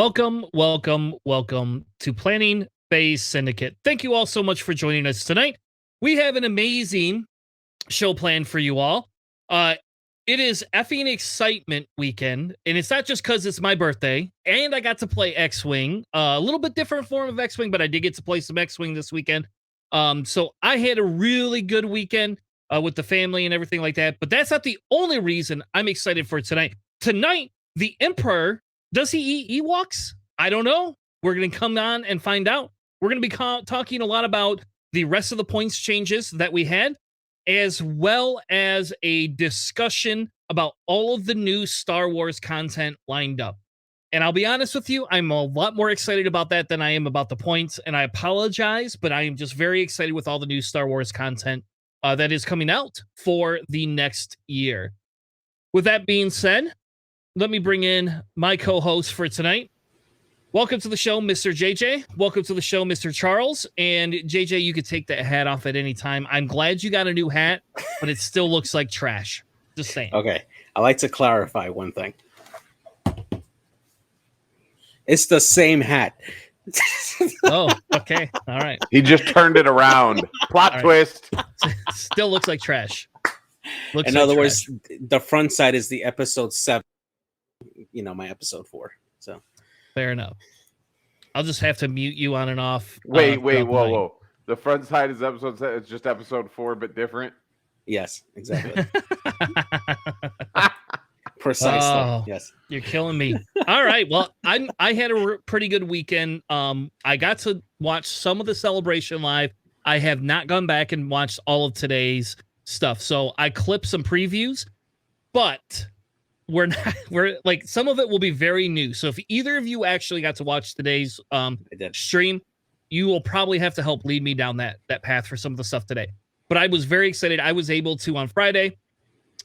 Welcome, welcome, welcome to Planning Phase Syndicate. Thank you all so much for joining us tonight. We have an amazing show planned for you all. It is effing excitement weekend, and it's not just because it's my birthday, and I got to play X-Wing. A little bit different form of X-Wing, but I did get to play some X-Wing this weekend. So I had a really good weekend with the family and everything like that, but that's not the only reason I'm excited for tonight. Tonight, the Emperor, does he eat Ewoks? I don't know. We're going to come on and find out. We're going to be talking a lot about the rest of the points changes that we had, as well as a discussion about all of the new Star Wars content lined up. And I'll be honest with you, I'm a lot more excited about that than I am about the points, and I apologize, but I am just very excited with all the new Star Wars content that is coming out for the next year. With that being said, let me bring in my co-host for tonight. Welcome to the show, Mr. JJ. Welcome to the show, Mr. Charles. And JJ, you could take that hat off at any time. I'm glad you got a new hat, but it still looks like trash. Just saying. Okay. I like to clarify one thing. It's the same hat. Oh, okay. All right. He just turned it around. Plot twist. Still looks like trash. In other words, the front side is the episode 7. You know, my episode 4. So fair enough. I'll just have to mute you on and off. Wait, whoa. The front side is episode 7. It's just episode 4, but different. Yes, exactly. Precisely. Oh, yes. You're killing me. All right. Well, I had a pretty good weekend. I got to watch some of the celebration live. I have not gone back and watched all of today's stuff. So I clipped some previews, but we're like, some of it will be very new. So if either of you actually got to watch today's stream, you will probably have to help lead me down that path for some of the stuff today. But I was very excited. I was able to, on Friday,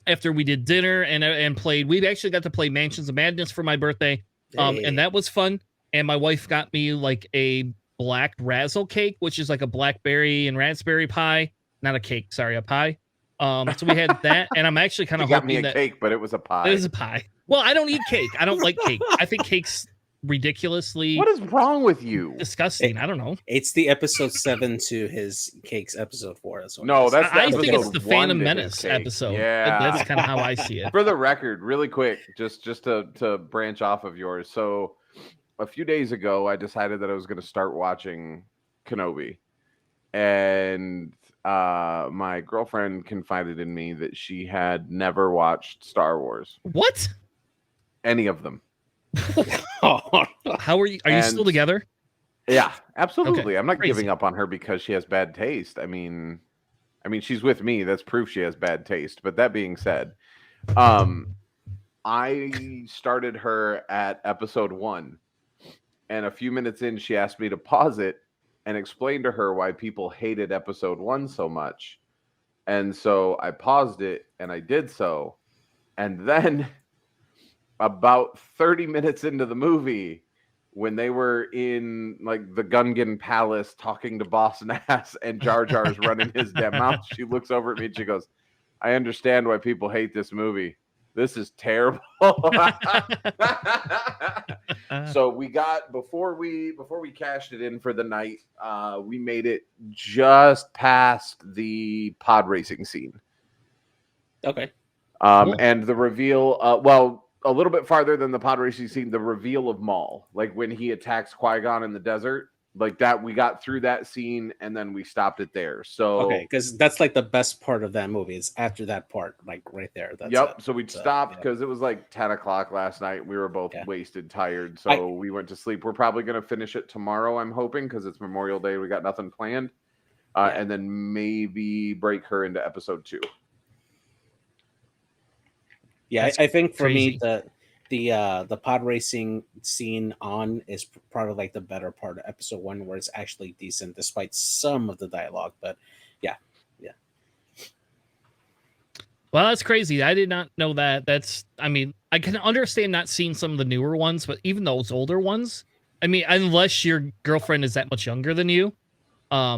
after we did dinner and played, we actually got to play Mansions of Madness for my birthday. And that was fun. And my wife got me like a black razzle cake, which is like a blackberry and raspberry pie. Not a cake, sorry, a pie. So we had that, and I'm actually kind of hoping got me a cake, but it was a pie. It was a pie. Well, I don't eat cake. I don't like cake. I think cake's ridiculously. What is wrong with you? Disgusting. I don't know. It's the episode 7 to his cake's episode 4. That's what no, that's. I think it's the Phantom Menace episode. Yeah, that's kind of how I see it. For the record, really quick, just to branch off of yours. So, a few days ago, I decided that I was going to start watching Kenobi, and my girlfriend confided in me that she had never watched Star Wars. What? Any of them. How are you? Are you still together? Yeah, absolutely. Okay, I'm not crazy. giving up on her because she has bad taste. I mean, she's with me. That's proof she has bad taste. But that being said, I started her at episode 1, and a few minutes in, she asked me to pause it and explain to her why people hated episode 1 so much. And so I paused it, and I did so. And then about 30 minutes into the movie, when they were in like the Gungan Palace talking to Boss Nass and Jar Jar's running his damn mouth, she looks over at me and she goes, I understand why people hate this movie. This is terrible. So we got before we cashed it in for the night, we made it just past the pod racing scene. Okay. Cool. And the reveal, a little bit farther than the pod racing scene, the reveal of Maul, like when he attacks Qui-Gon in the desert. Like that, we got through that scene and then we stopped it there. So okay, because that's like the best part of that movie is after that part, like right there. That's yep. So we stopped because it was like 10 o'clock last night. We were both wasted, tired, so we went to sleep. We're probably going to finish it tomorrow, I'm hoping, because it's Memorial Day. We got nothing planned, and then maybe break her into episode 2. Yeah, I think for me the pod racing scene is probably like the better part of episode 1, where it's actually decent despite some of the dialogue. But yeah. Well, that's crazy. I did not know that. I can understand not seeing some of the newer ones, but even those older ones, I mean, unless your girlfriend is that much younger than you.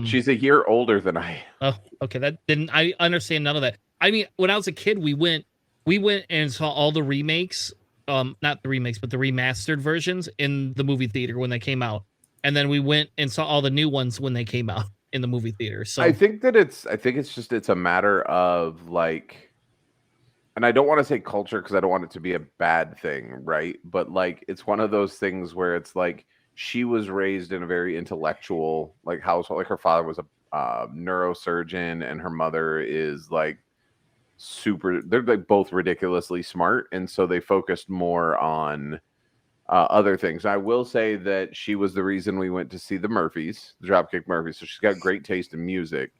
She's a year older than I. Oh, okay. I understand none of that. I mean, when I was a kid, we went and saw all the remakes not the remakes, but the remastered versions in the movie theater when they came out. And then we went and saw all the new ones when they came out in the movie theater. So I think it's a matter of like, and I don't want to say culture because I don't want it to be a bad thing, right? But like, it's one of those things where it's like she was raised in a very intellectual like household. Like her father was a neurosurgeon, and her mother is like they're like both ridiculously smart, and so they focused more on other things. I will say that she was the reason we went to see the Dropkick Murphys, so she's got great taste in music.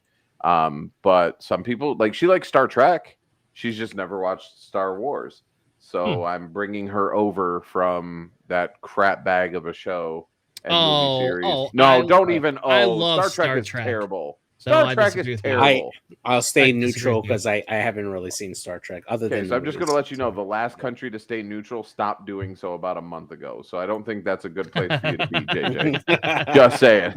But some people like, she likes Star Trek, she's just never watched Star Wars, so I'm bringing her over from that crap bag of a show and movie series. I love Star Trek is Trek. terrible. No, Star Trek is terrible. I'll stay neutral because I haven't really seen Star Trek other than. So I'm just going to let you know the last country to stay neutral stopped doing so about a month ago. So I don't think that's a good place for you to be, JJ. Just saying.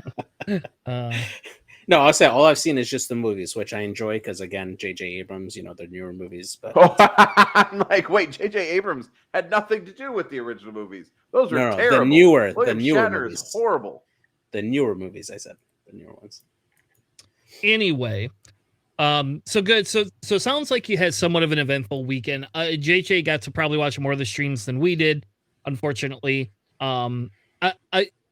No, I'll say all I've seen is just the movies, which I enjoy because again, J.J. Abrams, they're newer movies. But I'm like, wait, J.J. Abrams had nothing to do with the original movies. Those were terrible. The newer Shatner movies. Is horrible. The newer movies, I said, the newer ones. Anyway, so good. So it sounds like you had somewhat of an eventful weekend. JJ got to probably watch more of the streams than we did, unfortunately. I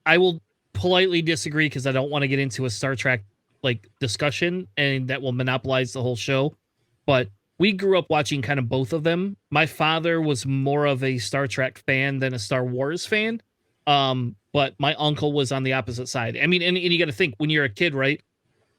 will politely disagree because I don't want to get into a Star Trek like discussion and that will monopolize the whole show. But we grew up watching kind of both of them. My father was more of a Star Trek fan than a Star Wars fan. But my uncle was on the opposite side. I mean, and you got to think when you're a kid, right?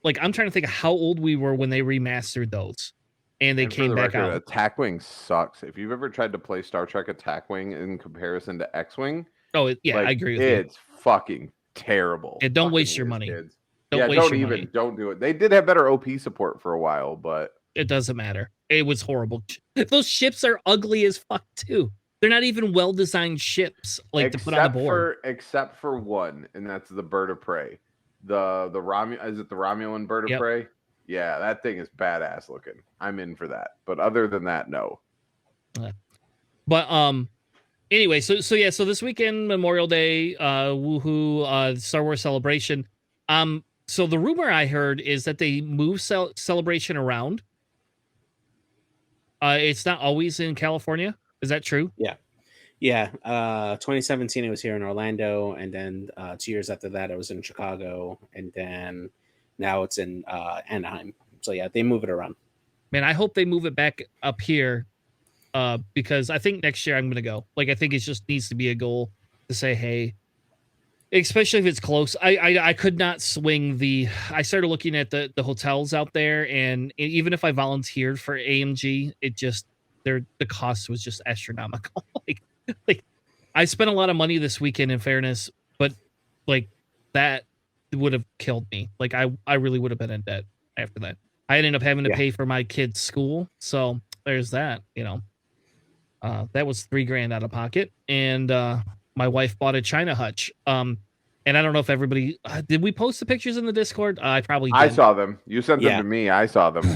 Like, I'm trying to think of how old we were when they remastered those and they came back out. Attack Wing sucks. If you've ever tried to play Star Trek Attack Wing in comparison to X-Wing, I agree with you. It's fucking terrible. Yeah, don't waste your money. Kids. Don't do it. They did have better OP support for a while, but it doesn't matter. It was horrible. Those ships are ugly as fuck too. They're not even well-designed ships to put on the board. Except for one, and that's the Bird of Prey. The Romulan Bird of Prey? Yeah, that thing is badass looking. I'm in for that. But other than that, no. But anyway, so this weekend, Memorial Day, woohoo, Star Wars Celebration. So the rumor I heard is that they move Celebration around. It's not always in California. Is that true? Yeah. 2017, it was here in Orlando, and then 2 years after that, it was in Chicago, and then now it's in Anaheim. So yeah, they move it around. Man, I hope they move it back up here, because I think next year I'm gonna go. Like, I think it just needs to be a goal to say, hey, especially if it's close. I could not swing I started looking at the hotels out there, and even if I volunteered for AMG, the cost was just astronomical. like I spent a lot of money this weekend, in fairness, but like that would have killed me. Like I really would have been in debt after that. I ended up having to pay for my kids' school, so there's that. That was $3,000 out of pocket, and my wife bought a China hutch. And I don't know if everybody did. We post the pictures in the Discord. I probably did. I saw them. You sent them to me. I saw them.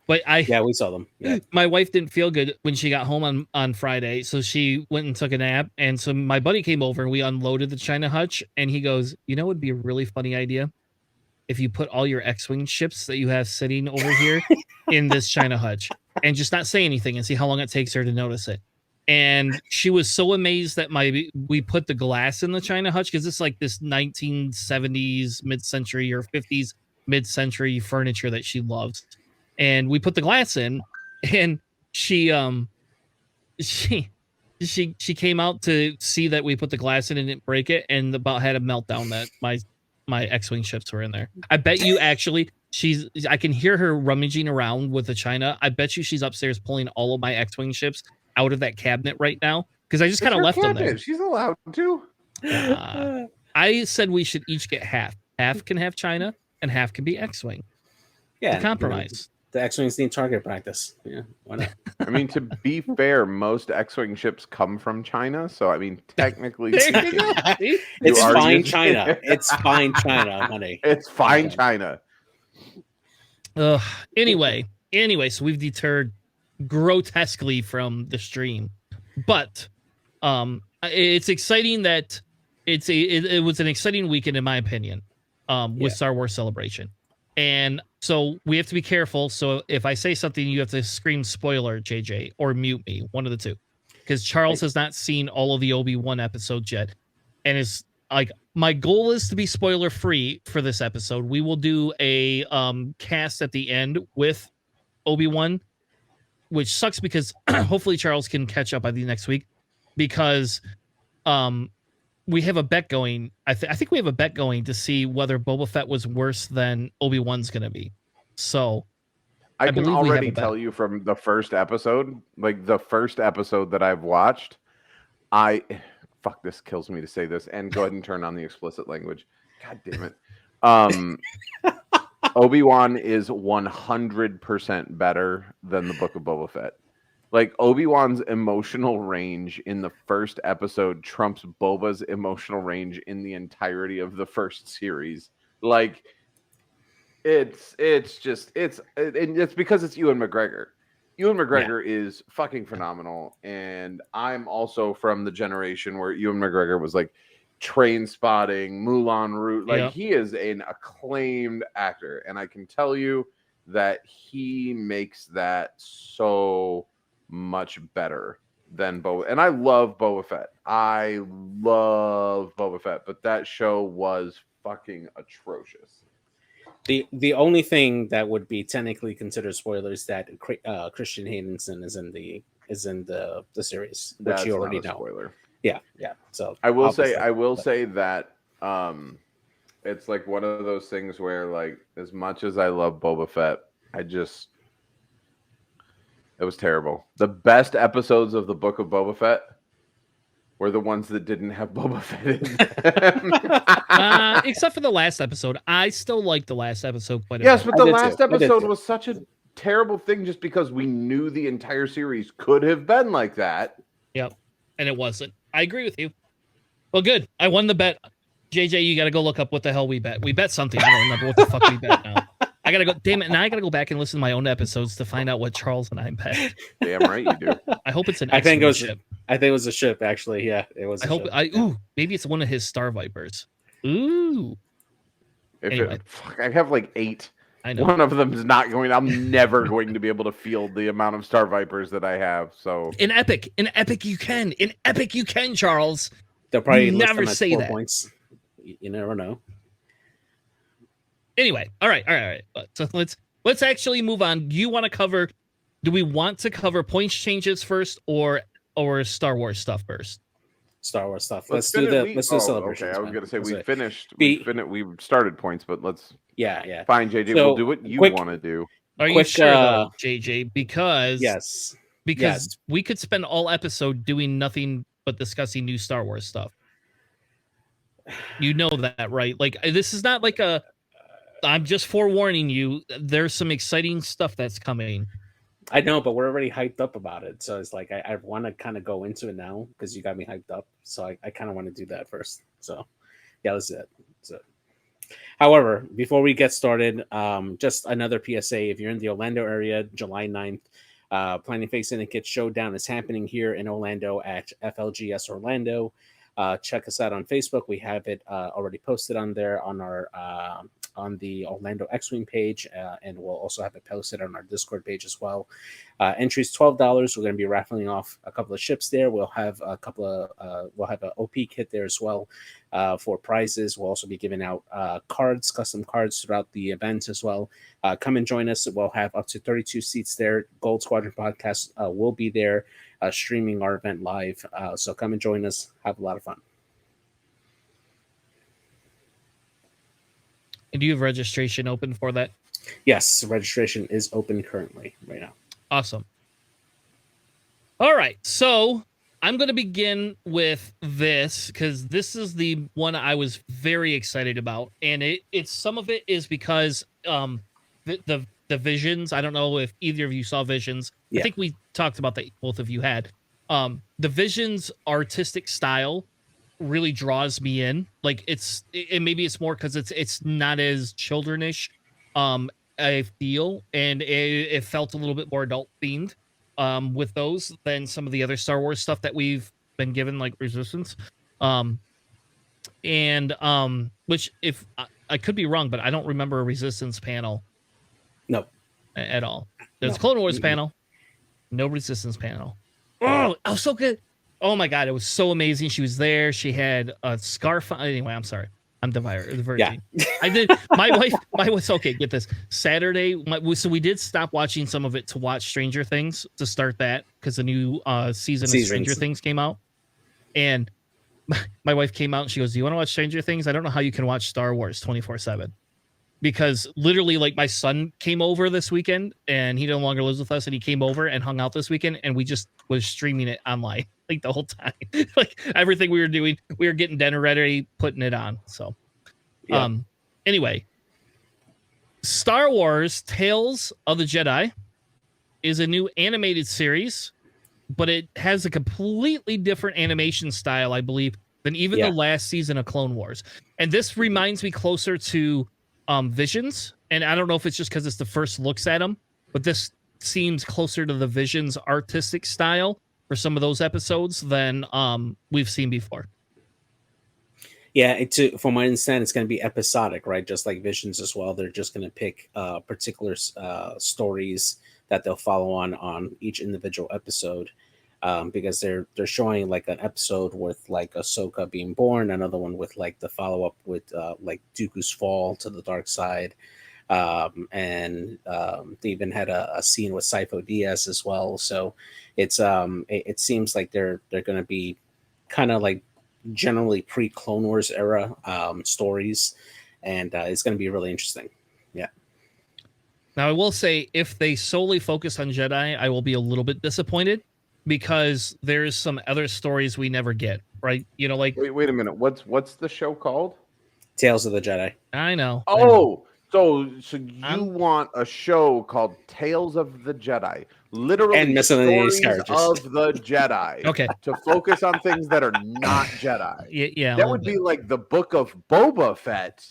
But we saw them. Yeah. My wife didn't feel good when she got home on Friday, so she went and took a nap. And so my buddy came over and we unloaded the China hutch. And he goes, "It would be a really funny idea if you put all your X-wing ships that you have sitting over here in this China hutch, and just not say anything and see how long it takes her to notice it." And she was so amazed that we put the glass in the China hutch, because it's like this 1970s mid-century or 50s mid-century furniture that she loves. And we put the glass in, and she came out to see that we put the glass in and didn't break it, and about had a meltdown that my X-wing ships were in there. I bet you actually I can hear her rummaging around with the China. I bet you she's upstairs pulling all of my X-wing ships out of that cabinet right now, because I just kind of left them there. She's allowed to. I said we should each get half. Half can have China, and half can be X-wing. Yeah, compromise. The X-wings need target practice. Yeah, why not? I mean, to be fair, most X-wing ships come from China, so I mean, technically, it's fine China. It's fine China, honey. It's fine China. Anyway, so we've deterred grotesquely from the stream, but It's exciting that it was an exciting weekend in my opinion, with Star Wars Celebration. And so we have to be careful. So if I say something, you have to scream spoiler, JJ, or mute me, one of the two. Because Charles has not seen all of the Obi-Wan episodes yet. And is like, my goal is to be spoiler free for this episode. We will do a cast at the end with Obi-Wan, which sucks because hopefully Charles can catch up by the next week, because we have a bet going. I think we have a bet going to see whether Boba Fett was worse than Obi-Wan's going to be. So I can already tell you from the first episode, like the first episode that I've watched, fuck, this kills me to say this, and go ahead and turn on the explicit language. God damn it. Obi-Wan is 100% better than the Book of Boba Fett. Like, Obi-Wan's emotional range in the first episode trumps Boba's emotional range in the entirety of the first series. Like, it's because it's Ewan McGregor. Ewan McGregor is fucking phenomenal, and I'm also from the generation where Ewan McGregor was like Train Spotting, Moulin Rouge. Like, he is an acclaimed actor, and I can tell you that he makes that so much better than Boba. And I love Boba Fett. I love Boba Fett, but that show was fucking atrocious. The only thing that would be technically considered spoilers that Christian Haydenson is in the series, which That's you already know. Spoiler. Yeah. So I will say that it's like one of those things where, like, as much as I love Boba Fett, it was terrible. The best episodes of the Book of Boba Fett were the ones that didn't have Boba Fett in them. Except for the last episode. I still like the last episode quite a bit. Yes, but the last episode was such a terrible thing just because we knew the entire series could have been like that. Yep. And it wasn't. I agree with you. Well, good. I won the bet. JJ, you got to go look up what the hell we bet. We bet something. I don't remember what the fuck we bet now. I got to go. Damn it. Now I got to go back and listen to my own episodes to find out what Charles and I bet. Damn right you do. I hope it's an I think it was a ship, actually. Yeah, it was. Maybe it's one of his Star Vipers. Ooh. I have like 8. I know. One of them is not going. I'm never going to be able to field the amount of Star Vipers that I have. So in Epic you can, Charles. They'll probably never say 4 that. Points. You never know. Anyway, all right. So let's actually move on. Do we want to cover points changes first or Star Wars stuff first? Star Wars stuff. Let's do celebrations. Okay, I was going to say we finished. We started points, but let's. Yeah. Fine, JJ. So, we'll do what you want to do. Are you sure, though, JJ? Because yes, we could spend all episode doing nothing but discussing new Star Wars stuff. You know that, right? Like, this is not like I'm just forewarning you. There's some exciting stuff that's coming. I know, but we're already hyped up about it. So it's like I want to kind of go into it now because you got me hyped up. So I kind of want to do that first. So yeah, that's it. However, before we get started, just another PSA. If you're in the Orlando area, July 9th, Planning Phase Syndicate Showdown is happening here in Orlando at FLGS Orlando. Check us out on Facebook. We have it already posted on there on our on the Orlando X-Wing page, and we'll also have it posted on our Discord page as well. Entries $12. We're going to be raffling off a couple of ships there. We'll have a couple of we'll have an OP kit there as well for prizes. We'll also be giving out cards, custom cards throughout the event as well. Come and join us. We'll have up to 32 seats there. Gold Squadron Podcast will be there streaming our event live. So come and join us. Have a lot of fun. And do you have registration open for that? Yes, registration is open currently right now. Awesome. All right, so I'm going to begin with this because this is the one I was very excited about, and it's some of it is because the Visions. I don't know if either of you saw Visions. Yeah. I think we talked about that. Both of you had. The Visions artistic style really draws me in. Like maybe it's more because it's not as childrenish. I feel, and it felt a little bit more adult themed with those than some of the other Star Wars stuff that we've been given like Resistance. Which if I could be wrong, but I don't remember a Resistance panel. No, at all. There's a Clone Wars panel, no Resistance panel. Oh, so good. Oh my god, it was so amazing. She was there. She had a scarf. Anyway, I'm sorry. I'm the virgin. Yeah. I did. My wife. Okay, get this. Saturday. So we did stop watching some of it to watch Stranger Things to start that because the new season of Stranger Things came out, and my wife came out and she goes, "Do you want to watch Stranger Things? I don't know how you can watch Star Wars 24/7." Because literally, like, my son came over this weekend and he no longer lives with us, and he came over and hung out this weekend, and we just was streaming it online like the whole time. Like everything we were doing, we were getting dinner ready, putting it on. So, anyway, Star Wars Tales of the Jedi is a new animated series, but it has a completely different animation style, I believe, than even the last season of Clone Wars. And this reminds me closer to Visions, and I don't know if it's just because it's the first looks at them, but this seems closer to the Visions artistic style for some of those episodes than we've seen before. Yeah, from my understanding, it's going to be episodic, right? Just like Visions as well. They're just going to pick particular stories that they'll follow on each individual episode. Because they're showing like an episode with like Ahsoka being born, another one with like the follow up with like Dooku's fall to the dark side, and they even had a scene with Sifo Dyas as well. So it's it seems like they're going to be kind of like generally pre-Clone Wars era stories, and it's going to be really interesting. Yeah. Now I will say, if they solely focus on Jedi, I will be a little bit disappointed, because there's some other stories we never get, right? You know, like wait a minute. What's the show called? Tales of the Jedi. I know. Oh, so you want a show called Tales of the Jedi, literally and miscellaneous stories of the Jedi. Okay, to focus on things that are not Jedi. Yeah, that would be like the Book of Boba Fett,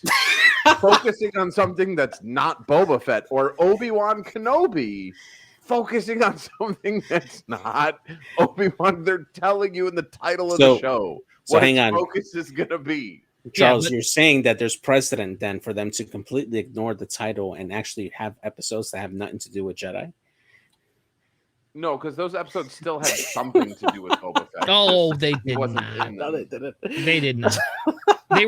focusing on something that's not Boba Fett, or Obi-Wan Kenobi, focusing on something that's not Obi-Wan. They're telling you in the title of the show what its focus is going to be. Charles, you're saying that there's precedent then for them to completely ignore the title and actually have episodes that have nothing to do with Jedi? No, because those episodes still had something to do with Boba Fett. Oh, they did not. No, they didn't. They did not. They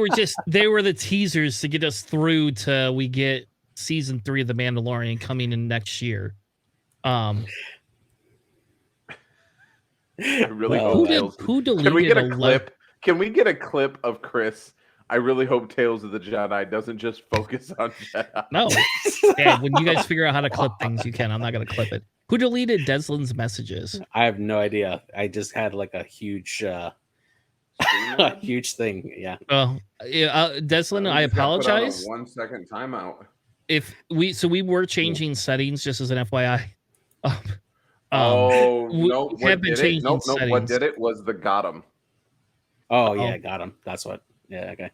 were the teasers to get us through to we get season 3 of The Mandalorian coming in next year. I really hope who deleted. Can we get a clip? Can we get a clip of Chris? I really hope Tales of the Jedi doesn't just focus on Jedi. No. Yeah, when you guys figure out how to clip things, you can. I'm not going to clip it. Who deleted Deslin's messages? I have no idea. I just had like a huge huge thing. Yeah. Deslin, I apologize. 1 second timeout. We were changing settings, just as an FYI. No. What did it? Nope. What did it was the got him. Oh yeah, got him. That's what. Yeah. Okay.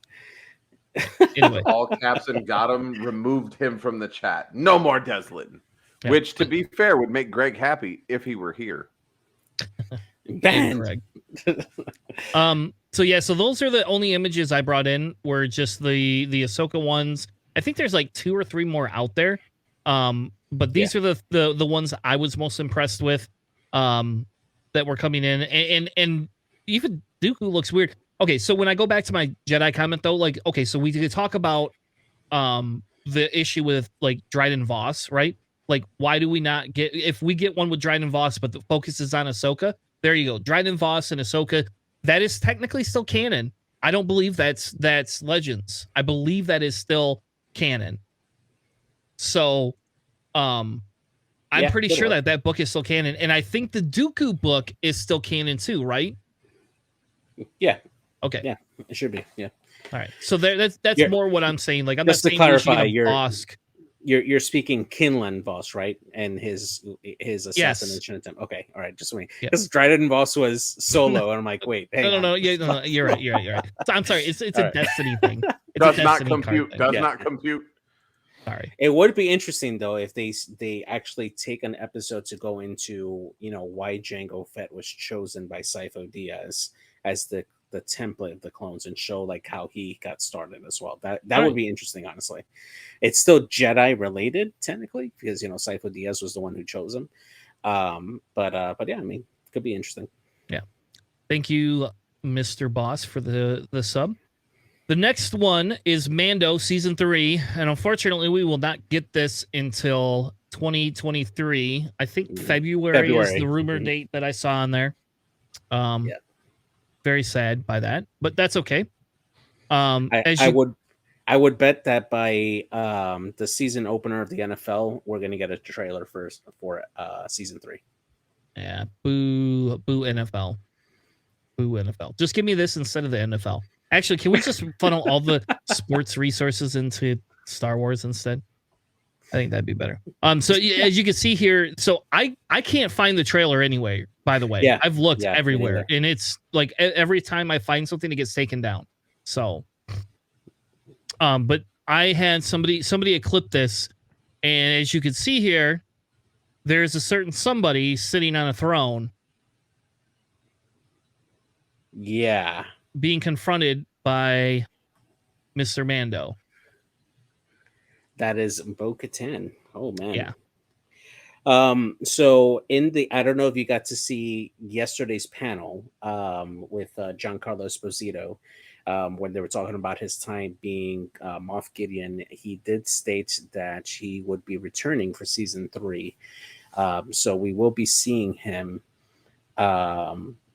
Anyway, all caps and got him. Removed him from the chat. No more Deslin. Yeah. Which, to be fair, would make Greg happy if he were here. Greg. So those are the only images I brought in. Were just the Ahsoka ones. I think there's like 2 or 3 more out there. But these are the ones I was most impressed with that were coming in. And even Dooku looks weird. Okay, so when I go back to my Jedi comment, though, like, okay, so we could talk about the issue with, like, Dryden Voss, right? Like, why do we not get... If we get one with Dryden Voss, but the focus is on Ahsoka, there you go. Dryden Voss and Ahsoka, that is technically still canon. I don't believe that's Legends. I believe that is still canon. So... I'm pretty sure that book is still canon, and I think the Dooku book is still canon too, right? Yeah. Okay. Yeah, it should be. Yeah. All right. So that's more what I'm saying. Like, I'm just not to clarify, you're speaking Kinlan Voss, right? And his assassination attempt. Okay. All right. Just wait. Because Dryden Voss was solo, and I'm like, wait. No. You're right. So, I'm sorry. It's a Destiny thing. Does not compute. Sorry. It would be interesting though if they actually take an episode to go into, why Jango Fett was chosen by Sifo Dyas as the template of the clones, and show like how he got started as well. That would be interesting, honestly. It's still Jedi related technically because Sifo Dyas was the one who chose him. But yeah, I mean, it could be interesting. Yeah. Thank you, Mr. Boss, for the sub. The next one is Mando season 3, and unfortunately, we will not get this until 2023. I think February is the rumored date that I saw on there. Yeah. Very sad by that, but that's okay. I would bet that by the season opener of the NFL, we're going to get a trailer first for season 3. Yeah, boo NFL. Boo NFL. Just give me this instead of the NFL. Actually, can we just funnel all the sports resources into Star Wars instead? I think that'd be better. So as you can see here, so I can't find the trailer anyway, by the way. Yeah, I've looked everywhere, and it's like every time I find something, it gets taken down. So, but I had somebody had clipped this, and as you can see here, there's a certain somebody sitting on a throne. Yeah. Being confronted by Mr. Mando. That is Bo-Katan. Oh man. Yeah. So I don't know if you got to see yesterday's panel with Giancarlo Esposito when they were talking about his time being Moff Gideon. He did state that he would be returning for season 3. So we will be seeing him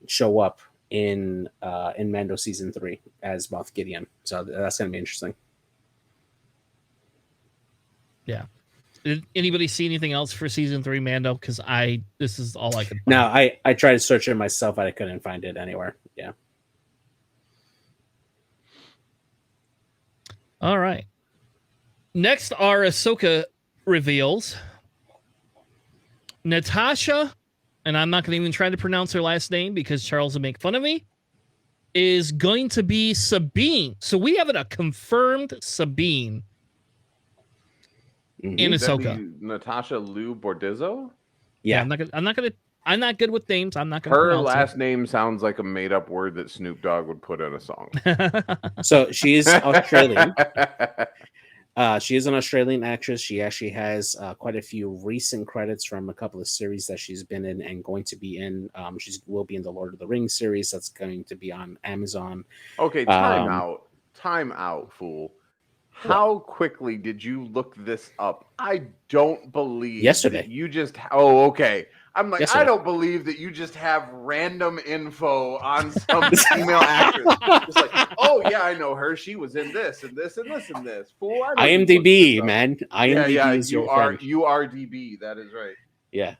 show up in Mando season 3 as Moff Gideon. So that's going to be interesting. Yeah. Did anybody see anything else for season 3 Mando? Because this is all I could find. No, I tried to search it myself, but I couldn't find it anywhere. Yeah. All right. Next are Ahsoka reveals. Natasha, and I'm not going to even try to pronounce her last name because Charles will make fun of me, is going to be Sabine. So we have a confirmed Sabine in Ahsoka. Natasha Liu Bordizzo? Yeah, I'm not good with names. I'm not going to Her last name sounds like a made-up word that Snoop Dogg would put in a song. So she is Australian. She is an Australian actress. She actually has quite a few recent credits from a couple of series that she's been in and going to be in. She will be in the Lord of the Rings series that's going to be on Amazon. Okay, time out, fool. How quickly did you look this up? I don't believe yesterday. That you just. Oh, okay. I'm like, yesterday. I don't believe that you just have random info on some female actress. It's like, oh yeah, I know her. She was in this and this and this and this. Fool, IMDb, man. IMDb yeah, is you your are friend. you are DB. That is right. Yeah.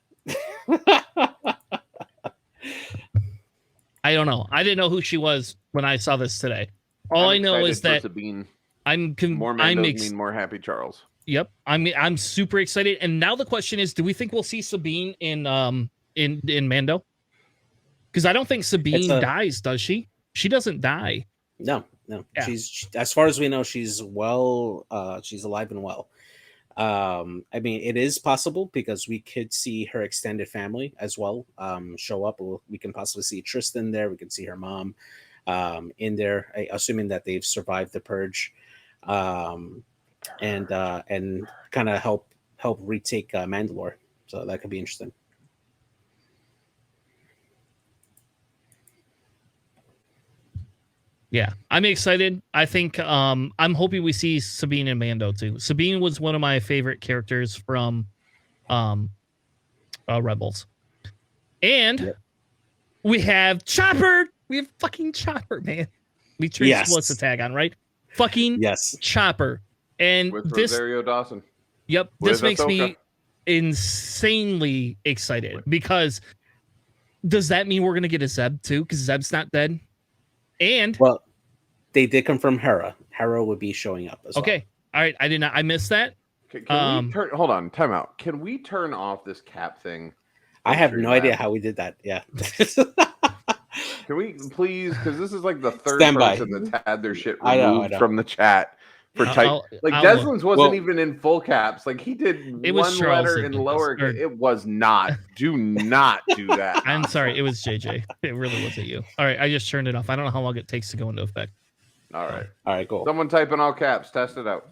I don't know. I didn't know who she was when I saw this today. All I know is that Sabine. more Mandos mean more happy Charles. Yep. I'm super excited. And now the question is, do we think we'll see Sabine in Mando? Because I don't think Sabine dies, does she? She doesn't die. No. Yeah. She's as far as we know, she's well, she's alive and well. I mean, it is possible because we could see her extended family as well show up. We can possibly see Tristan there. We can see her mom in there, assuming that they've survived the purge. And kind of help retake Mandalore. So that could be interesting. Yeah, I'm excited. I think I'm hoping we see Sabine and Mando too. Sabine was one of my favorite characters from Rebels. And we have Chopper. We have fucking Chopper, man. We turned what's the tag on, right? Fucking Chopper. And with Rosario Dawson. Yep. This makes me insanely excited because does that mean we're going to get a Zeb too? Because Zeb's not dead. And well, they did confirm Hera. Hera would be showing up as well. Okay. All right. I did not. I missed that. Can we turn? Hold on. Time out. Can we turn off this cap thing? I have no idea how we did that. Yeah. Can we please? Because this is like the third person that's had their shit removed from the chat for type. Desmond's wasn't even in full caps. Like he did one letter in lower. It was not. Do not do that. I'm sorry. It was JJ. It really wasn't you. All right. I just turned it off. I don't know how long it takes to go into effect. All right. All right. Cool. Someone type in all caps. Test it out.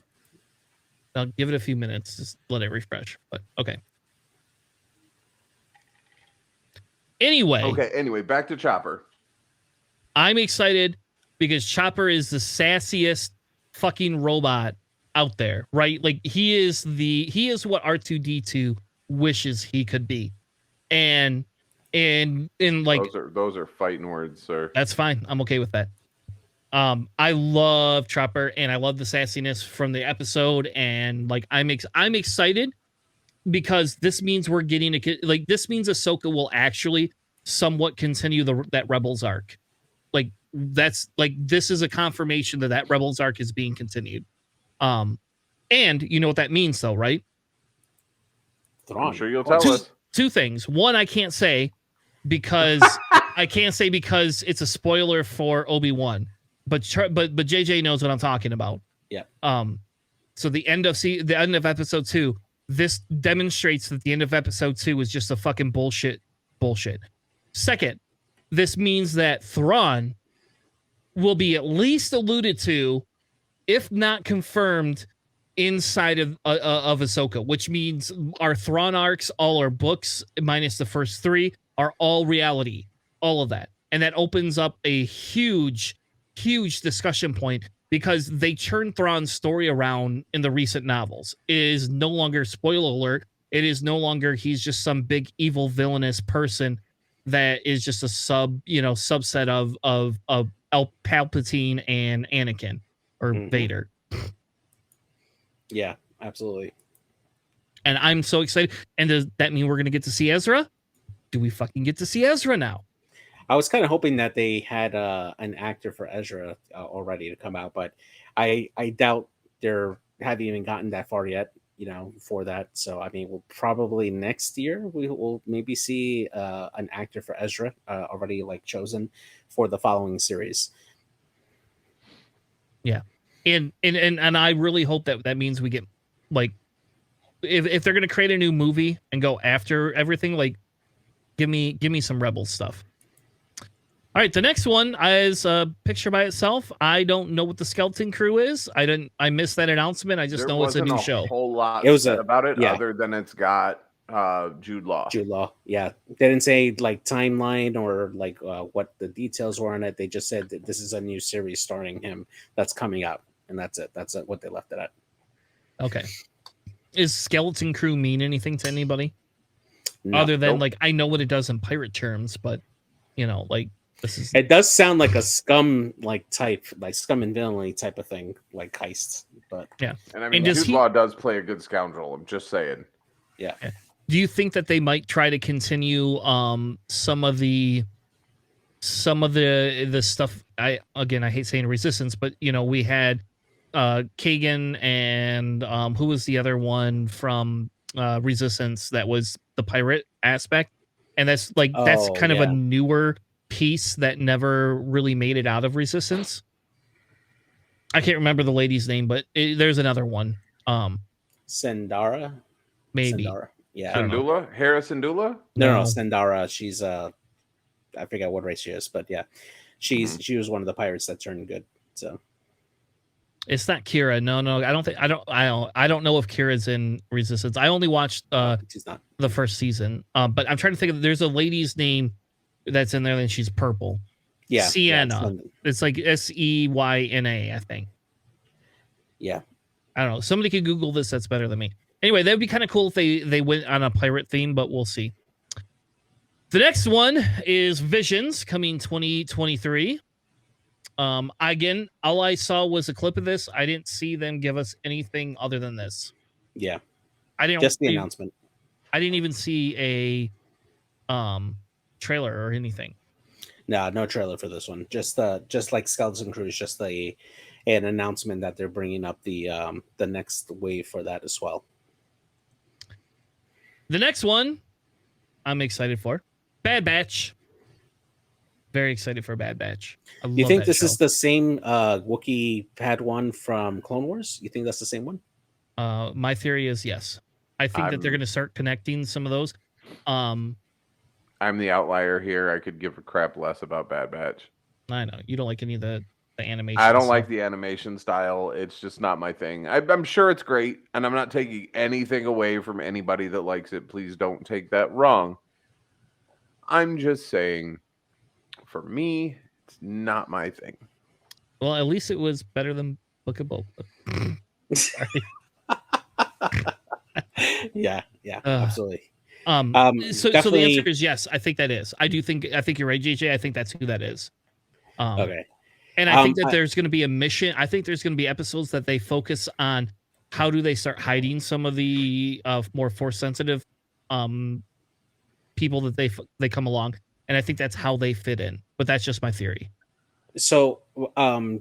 I'll give it a few minutes. Just let it refresh. But okay. Anyway, back to Chopper. I'm excited because Chopper is the sassiest fucking robot out there, right? Like he is what R2-D2 wishes he could be. And like those are fighting words, sir. That's fine. I'm okay with that. I love Chopper and I love the sassiness from the episode, and like I'm excited because this means we're getting this means Ahsoka will actually somewhat continue that Rebels arc. Like this is a confirmation that Rebels arc is being continued. And you know what that means though, right? I'm sure you'll tell us. Two things. One, I can't say because it's a spoiler for Obi-Wan. But JJ knows what I'm talking about. Yeah. So the end of episode 2, this demonstrates that the end of episode 2 is just a fucking bullshit. Second, this means that Thrawn will be at least alluded to, if not confirmed, inside of Ahsoka, which means our Thrawn arcs, all our books, minus the first 3, are all reality. All of that. And that opens up a huge discussion point because they turned Thrawn's story around in the recent novels. It is no longer, spoiler alert, it is no longer he's just some big evil villainous person that is just a subset of Palpatine and Anakin or Vader. Yeah, absolutely. And I'm so excited. And does that mean we're going to get to see Ezra? Do we fucking get to see Ezra now? I was kind of hoping that they had an actor for Ezra already to come out, but I doubt they haven't even gotten that far yet, for that. So, I mean, we'll probably next year, we will maybe see an actor for Ezra already chosen for the following series. Yeah. And I really hope that means we get if they're going to create a new movie and go after everything, give me some Rebel stuff. All right, the next one is a picture by itself. I don't know what the Skeleton Crew is. I missed that announcement. I just know it's a new show. There wasn't a whole lot said about it, other than it's got Jude Law. Yeah. They didn't say timeline or what the details were on it. They just said that this is a new series starring him that's coming out, and that's it. That's what they left it at. Okay. Is Skeleton Crew mean anything to anybody? No, other than I know what it does in pirate terms, but it does sound like a scum type, scum and villainy type of thing, heist. But yeah, and I mean, Jude Law does play a good scoundrel. I'm just saying. Yeah. Do you think that they might try to continue some of the stuff? I hate saying Resistance, but we had Kagan and who was the other one from Resistance that was the pirate aspect, and that's that's kind of a newer piece that never really made it out of Resistance. I can't remember the lady's name, but there's another one. Sendara, maybe. Sendara. Yeah, Syndulla? Hera Syndulla? No, Sendara. She's I forget what race she is, but yeah, she was one of the pirates that turned good. So it's not Kira. No, I don't know if Kira's in Resistance. I only watched she's not the first season. But I'm trying to think of, there's a lady's name that's in there and she's purple. Yeah. Sienna. It's Seyna, I think. Yeah. I don't know. Somebody could Google this. That's better than me. Anyway, that'd be kind of cool if they went on a pirate theme, but we'll see. The next one is Visions coming 2023. Again, all I saw was a clip of this. I didn't see them give us anything other than this. Yeah. I didn't just the announcement. I didn't even see a trailer or anything. No trailer for this one. Just like Skeleton Crew, just an announcement that they're bringing up the next wave for that as well. The next one I'm excited for. Bad Batch. Very excited for Bad Batch. You think this is the same Wookiee Padawan from Clone Wars? You think that's the same one? My theory is yes. I think that they're going to start connecting some of those. I'm the outlier here. I could give a crap less about Bad Batch. I know you don't like any of the animation. I don't like the animation style. It's just not my thing. I'm sure it's great, and I'm not taking anything away from anybody that likes it. Please don't take that wrong. I'm just saying, for me, it's not my thing. Well, at least it was better than Book of Boba. yeah, absolutely. So the answer is yes. I think that is. I think you're right, JJ. I think that's who that is. Okay. And I think that there's going to be a mission. I think there's going to be episodes that they focus on how do they start hiding some of the more force sensitive people that they come along, and I think that's how they fit in. But that's just my theory. So,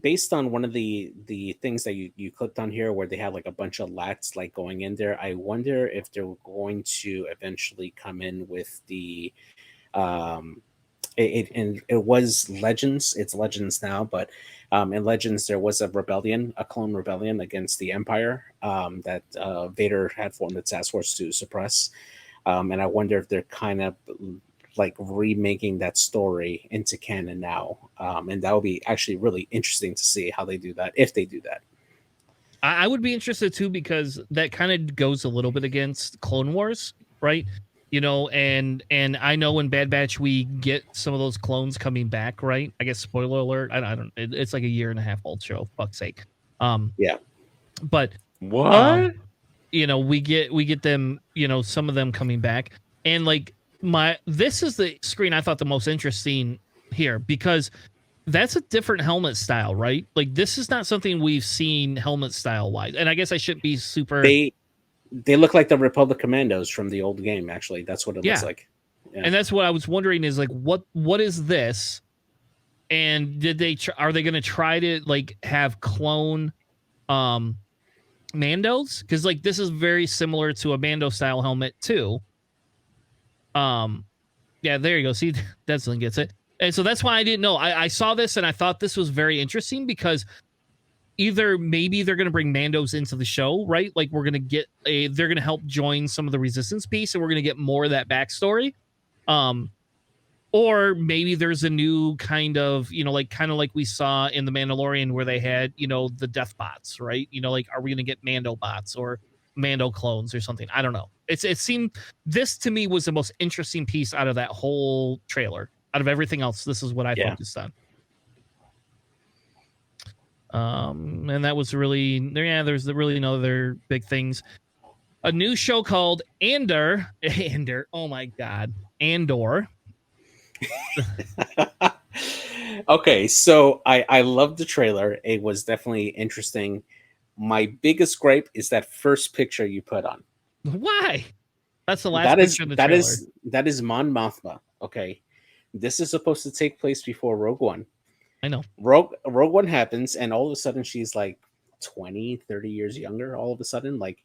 based on one of the things that you clicked on here, where they had like a bunch of lats like going in there, I wonder if they're going to eventually come in with the it was Legends. It's Legends now, but in Legends there was a clone rebellion against the Empire that Vader had formed the task force to suppress. And I wonder if they're kind of like remaking that story into canon now, and that would be actually really interesting to see how they do that, if they do that. I would be interested too, because that kind of goes a little bit against Clone Wars, right? You know, and I know in Bad Batch we get some of those clones coming back, right? I guess spoiler alert. I don't. It's like a 1.5-year old show. Fuck's sake. Yeah. But what? You know, we get them. You know, some of them coming back, and like this is the screen I thought the most interesting here, because that's a different helmet style, right? Like this is not something we've seen helmet style wise, and I guess I shouldn't be super. They look like the Republic Commandos from the old game. Actually, that's what it looks like. Yeah. And that's what I was wondering is like, what is this? And are they going to try to like have clone Mandos? Because like this is very similar to a Mando style helmet too. Yeah, there you go. See, Deslin gets it. And so that's why I didn't know. I saw this and I thought this was very interesting, because either maybe they're going to bring Mandos into the show, right? Like we're going to get they're going to help join some of the Resistance piece, and we're going to get more of that backstory. Or maybe there's a new kind of, you know, like kind of like we saw in the Mandalorian where they had, you know, the death bots, right? You know, like are we going to get Mando bots or Mando clones or something? I don't know. It seemed, this to me was the most interesting piece out of that whole trailer. Out of everything else, this is what I focused on. And that was really, there's really no other big things. A new show called Andor. Oh my God. Andor. Okay, so I loved the trailer. It was definitely interesting. My biggest gripe is that first picture you put on. Why? That's the last picture of the trailer. That is Mon Mothma. Okay, this is supposed to take place before Rogue One. I know. Rogue One happens, and all of a sudden she's like 20, 30 years younger. All of a sudden, like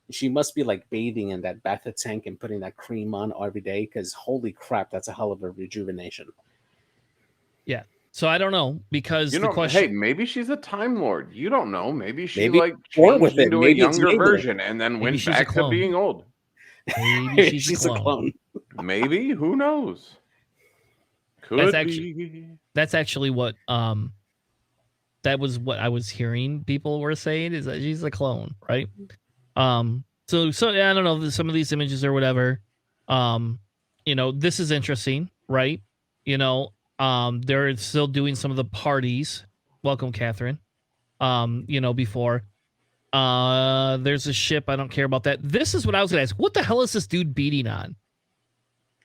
she must be like bathing in that bathtub tank and putting that cream on every day, because holy crap, that's a hell of a rejuvenation. Yeah. So I don't know, because you know, the question. Hey, maybe she's a Time Lord. You don't know. Maybe she like changed into a younger version and then went back to being old. Maybe she's a clone. Maybe, who knows? Could be. That's actually what that was what I was hearing people were saying, is that she's a clone, right? So yeah, I don't know, some of these images or whatever. You know, this is interesting, right? You know, they're still doing some of the parties. Welcome, Catherine. You know, before. There's a ship. I don't care about that. This is what I was gonna ask. What the hell is this dude beating on?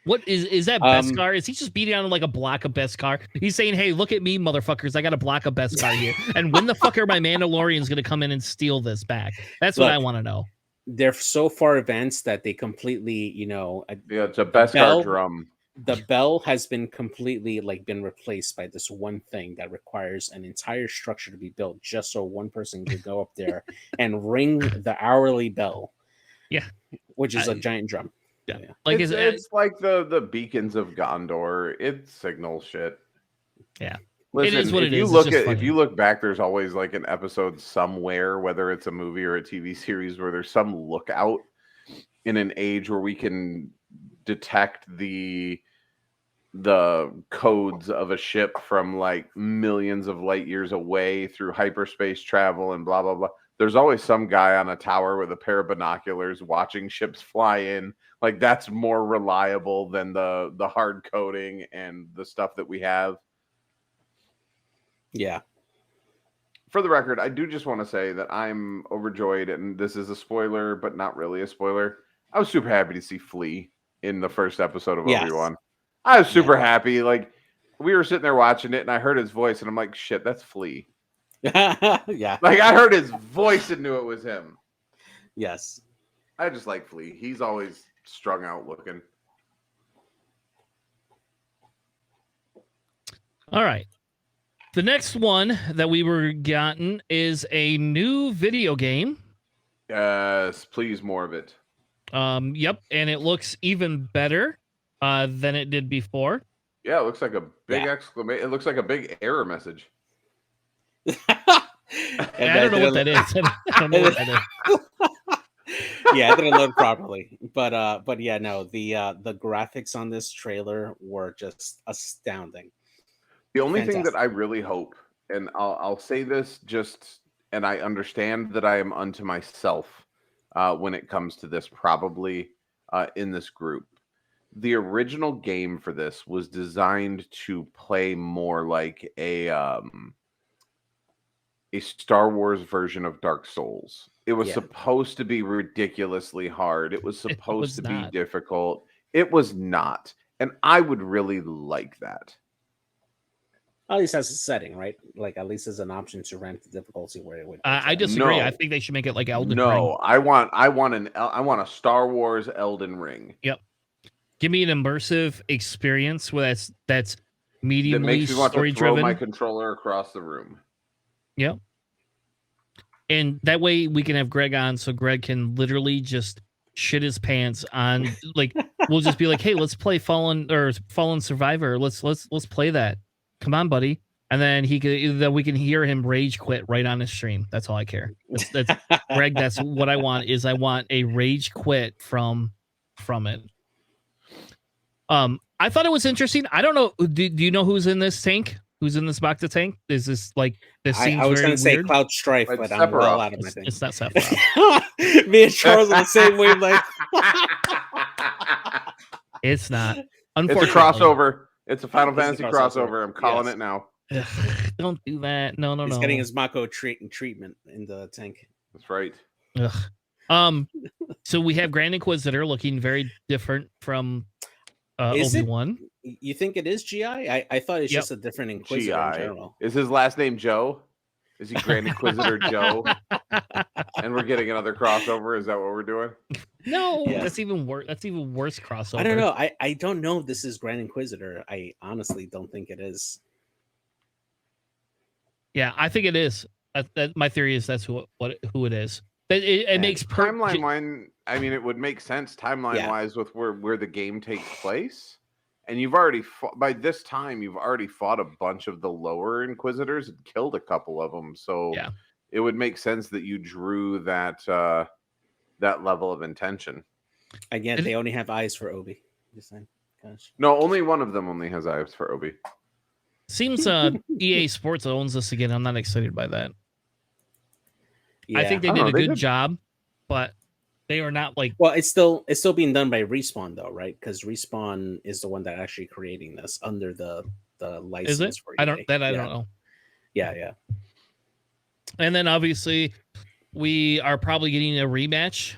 What is that Beskar? Is he just beating on like a block of Beskar? He's saying, "Hey, look at me, motherfuckers! I got a block of Beskar here." And when the fuck are my Mandalorians gonna come in and steal this back? That's what I want to know. They're so far advanced that they completely, you know, it's a Beskar drum. The bell has been completely been replaced by this one thing that requires an entire structure to be built just so one person can go up there and ring the hourly bell. Yeah, which is a giant drum. Yeah, like it's like the beacons of Gondor. It signals shit. Yeah. Listen, it is what if it you is. look at, if you look back, there's always like an episode somewhere, whether it's a movie or a TV series, where there's some lookout in an age where we can detect the codes of a ship from like millions of light years away through hyperspace travel and blah blah blah. There's always some guy on a tower with a pair of binoculars watching ships fly in. Like that's more reliable than the hard coding and the stuff that we have. Yeah. For the record, I do just want to say that I'm overjoyed, and this is a spoiler, but not really a spoiler. I was super happy to see Flea in the first episode of Obi-Wan. I was super happy. Like, we were sitting there watching it, and I heard his voice, and I'm like, shit, that's Flea. Yeah. Like, I heard his voice and knew it was him. Yes. I just like Flea. He's always strung out looking. All right. The next one that we were gotten is a new video game. Yes, please, more of it. Yep, and it looks even better than it did before. Yeah, it looks like a big exclamation. It looks like a big error message. I don't know what that is. I don't know what that is. Yeah, it didn't load properly. But yeah, no, the graphics on this trailer were just astounding. The only thing that I really hope, and I'll say this just, and I understand that I am unto myself when it comes to this, probably in this group. The original game for this was designed to play more like a Star Wars version of Dark Souls. It was supposed to be ridiculously hard. It was supposed to be difficult. It was not. And I would really like that. At least that's a setting, right? Like at least there's an option to rank the difficulty where it would. I disagree. No. I think they should make it like Elden Ring. No, I want a Star Wars Elden Ring. Yep. Give me an immersive experience where that's mediumly that makes me want story to throw driven. My controller across the room. Yep. And that way we can have Greg on, so Greg can literally just shit his pants on. Like we'll just be like, hey, let's play Fallen Survivor. Let's play that. Come on, buddy. And then we can hear him rage quit right on his stream. That's all I care. That's Greg. That's what I want. Is I want a rage quit from it. I thought it was interesting. I don't know. Do you know who's in this tank? Who's in this Bacta tank? Is this like this? I was going to say Cloud Strife, but I'm well out of my thing. It's not Sephiroth. Me and Charles on the same wavelength. It's not. It's a crossover. It's a Final Fantasy crossover. I'm calling it now. Ugh, don't do that. No. He's getting his Mako treatment in the tank. That's right. Ugh. So we have Grand Inquisitor looking very different from Obi-Wan. You think it is GI? I thought it's just a different Inquisitor in general. Is his last name Joe? Is he Grand Inquisitor Joe? And we're getting another crossover. Is that what we're doing? No, that's even worse. That's even worse crossover. I don't know. I don't know if this is Grand Inquisitor. I honestly don't think it is. Yeah, I think it is. My theory is that's who it is. It makes timeline. I mean, it would make sense timeline wise with where the game takes place. And you've already by this time you've already fought a bunch of the lower Inquisitors and killed a couple of them. So it would make sense that you drew that level of intention. Again, they only have eyes for Obi. Just saying. Gosh. No, only one of them only has eyes for Obi. Seems EA Sports owns this again. I'm not excited by that. Yeah. I think they did a good job, but they are not like. Well, it's still being done by Respawn though, right? Because Respawn is the one that actually creating this under the license. Is it? For EA. I don't know. Yeah. And then obviously we are probably getting a rematch.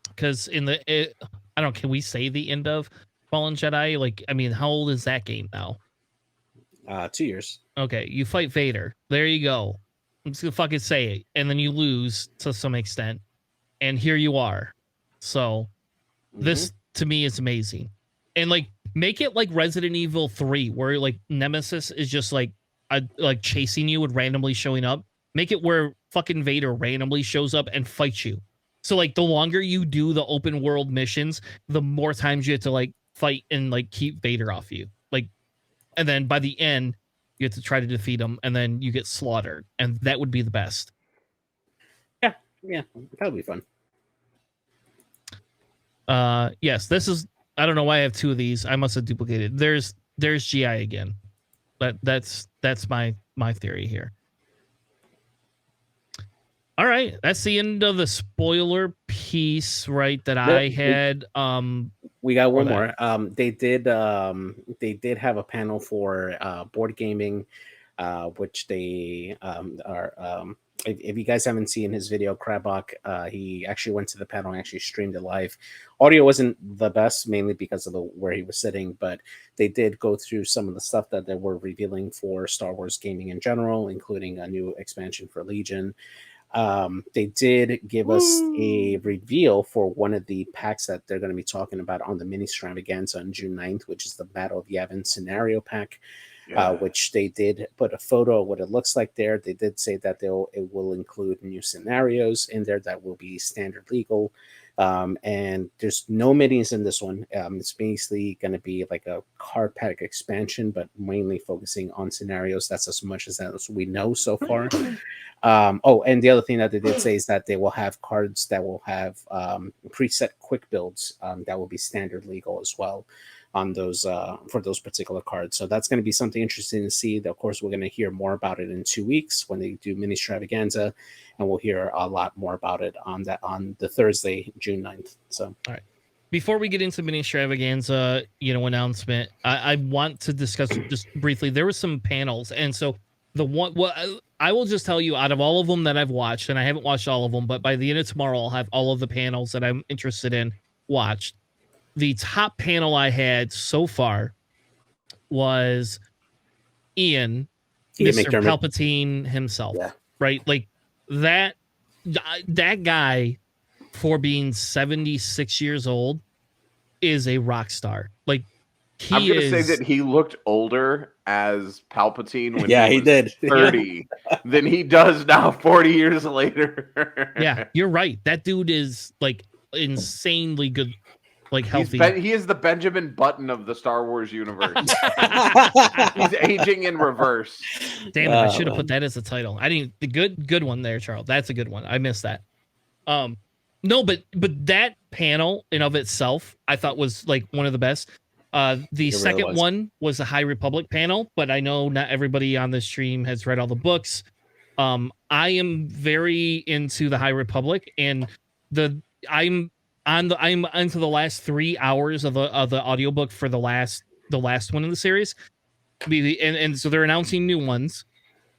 Because can we say the end of Fallen Jedi? Like, I mean, how old is that game now? 2 years. Okay, you fight Vader. There you go. I'm just gonna fucking say it, and then you lose to some extent, and here you are. So, this to me is amazing, and like make it like Resident Evil 3, where like Nemesis is just like chasing you and randomly showing up. Make it where fucking Vader randomly shows up and fights you. So like the longer you do the open world missions, the more times you have to like fight and like keep Vader off you. Like and then by the end, you have to try to defeat them, and then you get slaughtered, and that would be the best. Yeah, that would be fun. Yes, this is. I don't know why I have two of these. I must have duplicated. There's GI again, but that's my theory here. All right, that's the end of the spoiler piece, right? That I had. We got one more. They did have a panel for board gaming, which they are. If you guys haven't seen his video, Krabok, he actually went to the panel and actually streamed it live. Audio wasn't the best, mainly because of where he was sitting, but they did go through some of the stuff that they were revealing for Star Wars gaming in general, including a new expansion for Legion. They did give us a reveal for one of the packs that they're going to be talking about on the mini extravaganza on June 9th, which is the Battle of Yavin scenario pack. Which they did put a photo of what it looks like there. They did say that it will include new scenarios in there that will be standard legal. And there's no minis in this one. It's basically going to be like a card pack expansion, but mainly focusing on scenarios. That's as much as we know so far. And the other thing that they did say is that they will have cards that will have preset quick builds that will be standard legal as well on those for those particular cards. So that's going to be something interesting to see. Of course, we're going to hear more about it in 2 weeks when they do mini extravaganza, and we'll hear a lot more about it on the Thursday, June 9th. So, all right. Before we get into mini extravaganza, announcement, I want to discuss just briefly. There were some panels, and so I will just tell you, out of all of them that I've watched, and I haven't watched all of them, but by the end of tomorrow, I'll have all of the panels that I'm interested in watched. The top panel I had so far was Mr. Palpatine himself, right? Like that guy, for being 76 years old, is a rock star. Like I'm going to say that he looked older as Palpatine when he did 30 than he does now 40 years later. Yeah, you're right. That dude is like insanely good. Like healthy. He is the Benjamin Button of the Star Wars universe. He's aging in reverse. Damn it! I should have put that as a title. I didn't. The good one there, Charles. That's a good one. I missed that. No, but that panel in of itself, I thought was like one of the best. The second one was the High Republic panel, but I know not everybody on this stream has read all the books. I am very into the High Republic, and I'm into the last 3 hours of the audiobook for the last one in the series. And so they're announcing new ones.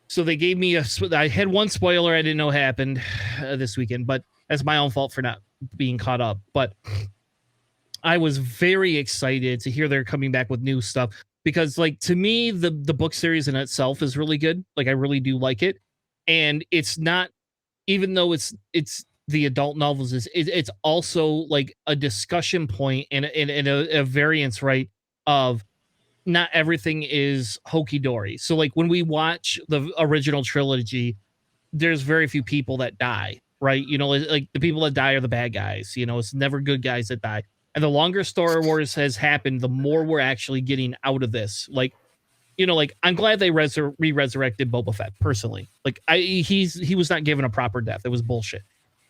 So they gave me I had one spoiler I didn't know happened this weekend, but that's my own fault for not being caught up. But I was very excited to hear they're coming back with new stuff, because like to me, the book series in itself is really good. Like I really do like it. And it's not, even though it's the adult novels, it's also like a discussion point and a variance, right, of not everything is hokey dory. So like when we watch the original trilogy, there's very few people that die, right? Like the people that die are the bad guys. It's never good guys that die. And the longer Star Wars has happened, the more we're actually getting out of this. Like, like I'm glad they re-resurrected Boba Fett personally. Like he was not given a proper death. It was bullshit.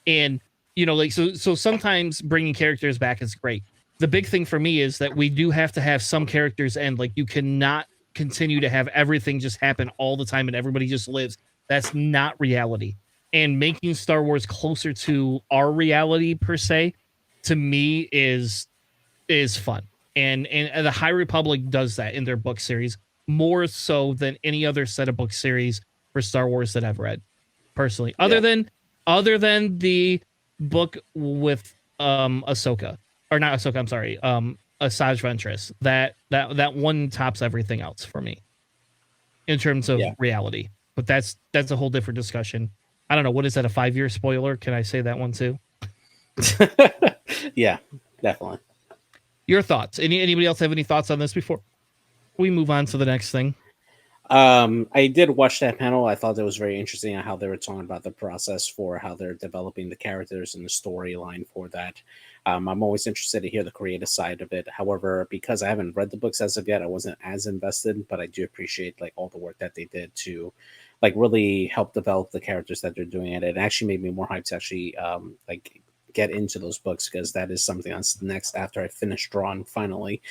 And, like, so sometimes bringing characters back is great. The big thing for me is that we do have to have some characters end. Like, you cannot continue to have everything just happen all the time and everybody just lives. That's not reality. And making Star Wars closer to our reality, per se, to me is fun. And the High Republic does that in their book series more so than any other set of book series for Star Wars that I've read, personally. Other than the book with Ahsoka, or not Ahsoka, I'm sorry, Asajj Ventress. That one tops everything else for me in terms of reality. But that's a whole different discussion. I don't know, what is that, a 5-year spoiler? Can I say that one too? Yeah, definitely. Your thoughts? Anybody else have any thoughts on this before we move on to the next thing? I did watch that panel. I thought it was very interesting on how they were talking about the process for how they're developing the characters and the storyline for that. I'm always interested to hear the creative side of it. However, because I haven't read the books as of yet, I wasn't as invested, but I do appreciate like all the work that they did to like really help develop the characters that they're doing. And it actually made me more hyped to actually like get into those books, because that is something that's next after I finish Drawn finally.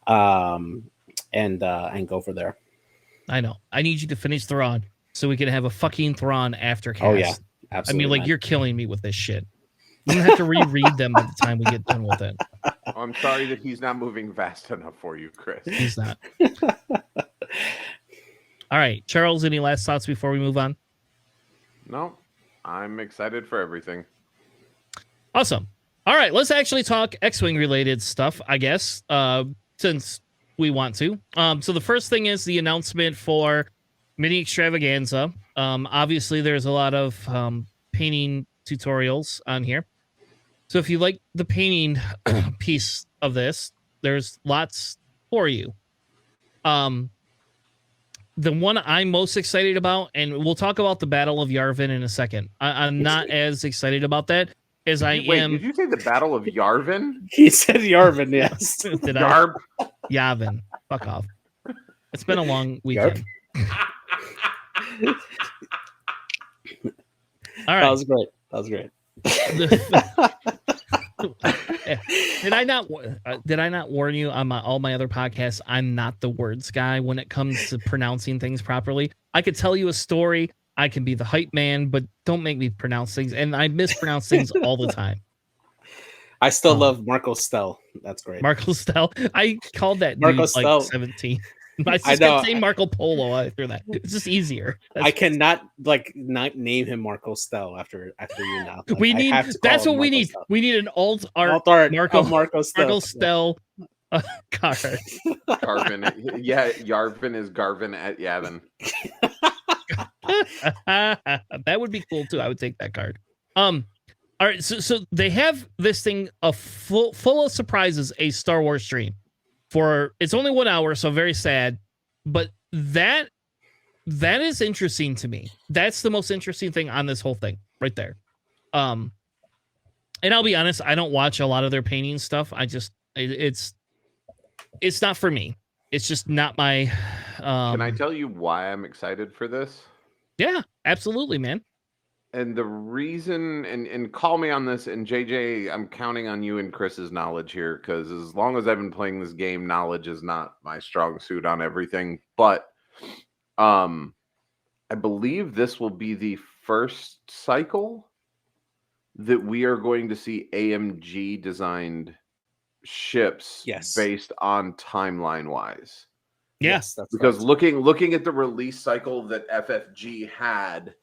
And go for there. I know. I need you to finish Thrawn so we can have a fucking Thrawn after cast. Oh yeah, absolutely. I mean, like, you're killing me with this shit. I'm gonna have to reread them by the time we get done with it. I'm sorry that he's not moving fast enough for you, Chris. He's not. All right, Charles, any last thoughts before we move on? No, I'm excited for everything. Awesome. All right, let's actually talk X-Wing related stuff, I guess, since we want to. So the first thing is the announcement for Mini Extravaganza. Obviously, there's a lot of painting tutorials on here. So if you like the painting piece of this, there's lots for you. The one I'm most excited about, and we'll talk about the Battle of Yavin in a second. I'm not as excited about that as I am. Did you say the Battle of Yavin? He said Yavin, yes. Did I? Yavin. Fuck off. It's been a long weekend. All right. That was great. That was great. Did I not warn you on all my other podcasts? I'm not the words guy when it comes to pronouncing things properly. I could tell you a story. I can be the hype man, but don't make me pronounce things. And I mispronounce things all the time. I still love Marco Stell. That's great. Marco Stell. I called that Marco dude Stell. like 17. I just kept saying Marco Polo after that. It's just easier. I cannot not name him Marco Stell after you now. Like, we need. That's what we need. Stell. We need an alt art Marco Stell card. Garvin. Yeah, Yarvin is Garvin at Yavin. That would be cool too. I would take that card. All right, so they have this thing full of surprises, a Star Wars stream. It's only 1 hour, so very sad, but that is interesting to me. That's the most interesting thing on this whole thing right there. And I'll be honest, I don't watch a lot of their painting stuff. It's not for me. It's just not my. Can I tell you why I'm excited for this? Yeah, absolutely, man. And the reason, and call me on this, and JJ, I'm counting on you and Chris's knowledge here, because as long as I've been playing this game, knowledge is not my strong suit on everything. But I believe this will be the first cycle that we are going to see AMG designed ships based on timeline wise. Yes, that's because right. looking at the release cycle that FFG had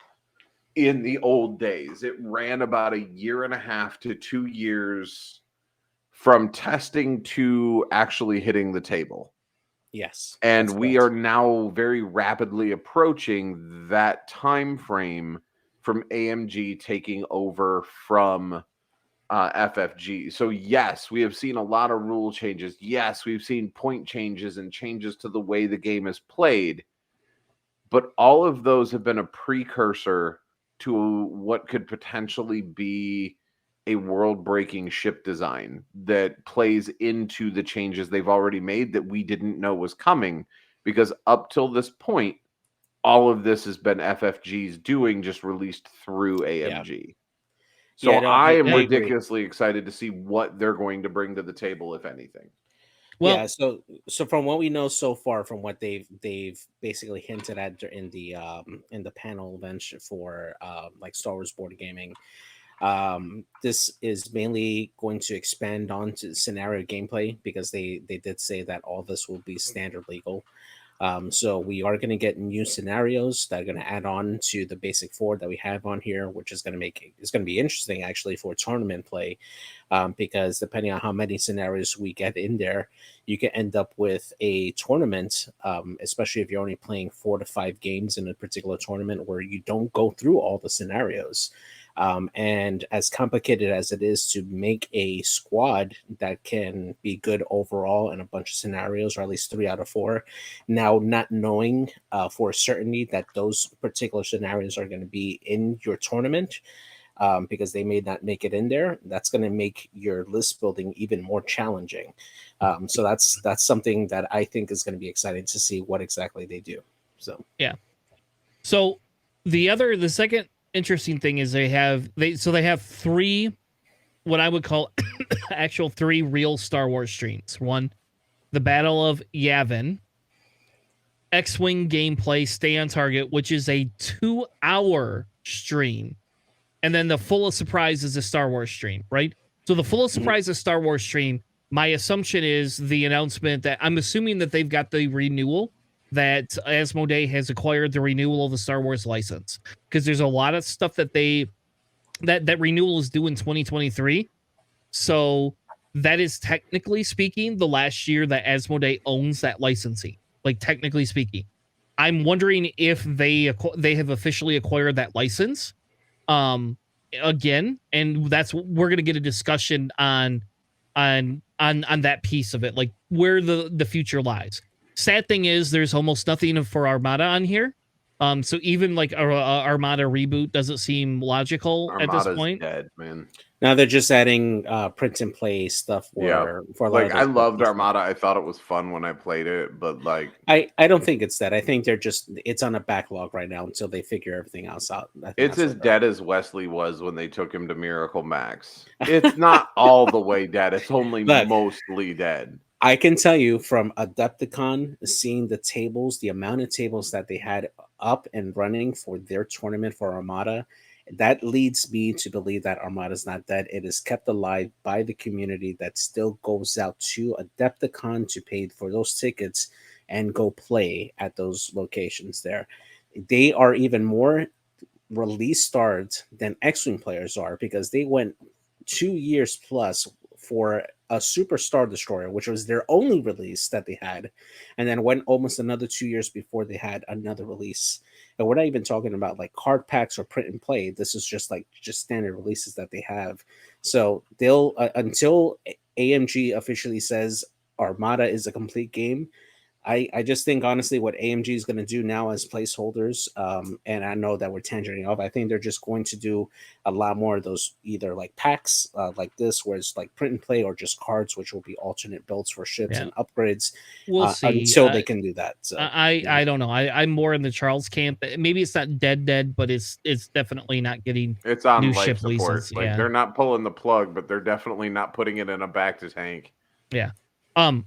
in the old days, it ran about 1.5 to 2 years from testing to actually hitting the table. Yes. And we are now very rapidly approaching that time frame from AMG taking over from FFG. So yes, we have seen a lot of rule changes. Yes, we've seen point changes and changes to the way the game is played. But all of those have been a precursor to what could potentially be a world-breaking ship design that plays into the changes they've already made that we didn't know was coming, because up till this point, all of this has been FFG's doing, just released through AMG. Yeah. So I am ridiculously excited to see what they're going to bring to the table, if anything. Well, yeah, so from what we know so far, from what they've basically hinted at in the panel event for like Star Wars board gaming, this is mainly going to expand on to scenario gameplay, because they did say that all this will be standard legal. So we are going to get new scenarios that are going to add on to the basic 4 that we have on here, which is going to be interesting actually for tournament play, because depending on how many scenarios we get in there, you can end up with a tournament, especially if you're only playing 4 to 5 games in a particular tournament where you don't go through all the scenarios. And as complicated as it is to make a squad that can be good overall in a bunch of scenarios, or at least 3 out of 4, now not knowing for certainty that those particular scenarios are going to be in your tournament, because they may not make it in there, that's going to make your list building even more challenging. So that's something that I think is going to be exciting to see what exactly they do. So yeah. So the second interesting thing is they have 3, what I would call actual 3 real Star Wars streams. One, the Battle of Yavin, X-Wing gameplay, Stay on Target, which is a 2-hour stream. And then the Full of Surprise is a Star Wars stream, right? So the Full of Surprise is Star Wars stream. My assumption is the announcement that I'm assuming that they've got the renewal, that Asmodee has acquired the renewal of the Star Wars license, because there's a lot of stuff that that renewal is due in 2023. So that is, technically speaking, the last year that Asmodee owns that licensing. Like, technically speaking, I'm wondering if they have officially acquired that license again, and we're gonna get a discussion on that piece of it, like where the future lies. Sad thing is, there's almost nothing for Armada on here. So even like a Armada reboot doesn't seem logical at this point. Dead, man. now they're just adding print and play stuff for a lot of I loved Armada. I thought it was fun when I played it, but like I don't think it's that. I think it's on a backlog right now until they figure everything else out. It's as dead as Wesley was when they took him to Miracle Max. It's not all the way dead. It's only mostly dead. I can tell you from Adepticon, seeing the tables, the amount of tables that they had up and running for their tournament for Armada, that leads me to believe that Armada is not dead. It is kept alive by the community that still goes out to Adepticon to pay for those tickets and go play at those locations there. They are even more release starved than X-Wing players are, because they went 2 years plus for a Super Star Destroyer, which was their only release that they had, and then went almost another 2 years before they had another release. And we're not even talking about like card packs or print and play. This is just standard releases that they have. So they'll until AMG officially says Armada is a complete game, I just think, honestly, what AMG is going to do now as placeholders, and I know that we're tangenting off, I think they're just going to do a lot more of those, either like packs like this, where it's like print and play, or just cards, which will be alternate builds for ships and upgrades. We'll see. Until they can do that. So I don't know. I'm more in the Charles camp. Maybe it's not dead, but it's definitely not getting it's on new life ship support. leases. Like they're not pulling the plug, but they're definitely not putting it in a back to tank. Yeah.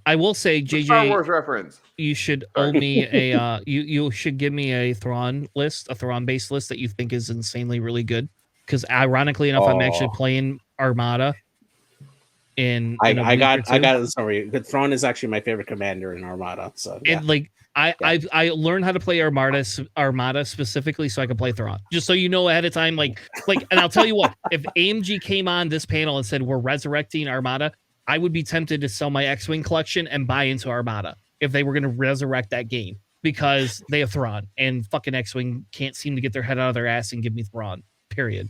I will say, JJ, Star Wars reference. You should owe me a you should give me a Thrawn list, a Thrawn based list that you think is insanely really good. Because ironically enough, I'm actually playing Armada. I got sorry. Thrawn is actually my favorite commander in Armada. So and like I learned how to play Armada specifically so I can play Thrawn. Just so you know ahead of time, like and I'll tell you what, if AMG came on this panel and said we're resurrecting Armada, I would be tempted to sell my X-Wing collection and buy into Armada if they were going to resurrect that game, because they have Thrawn, and fucking X-Wing can't seem to get their head out of their ass and give me Thrawn, period.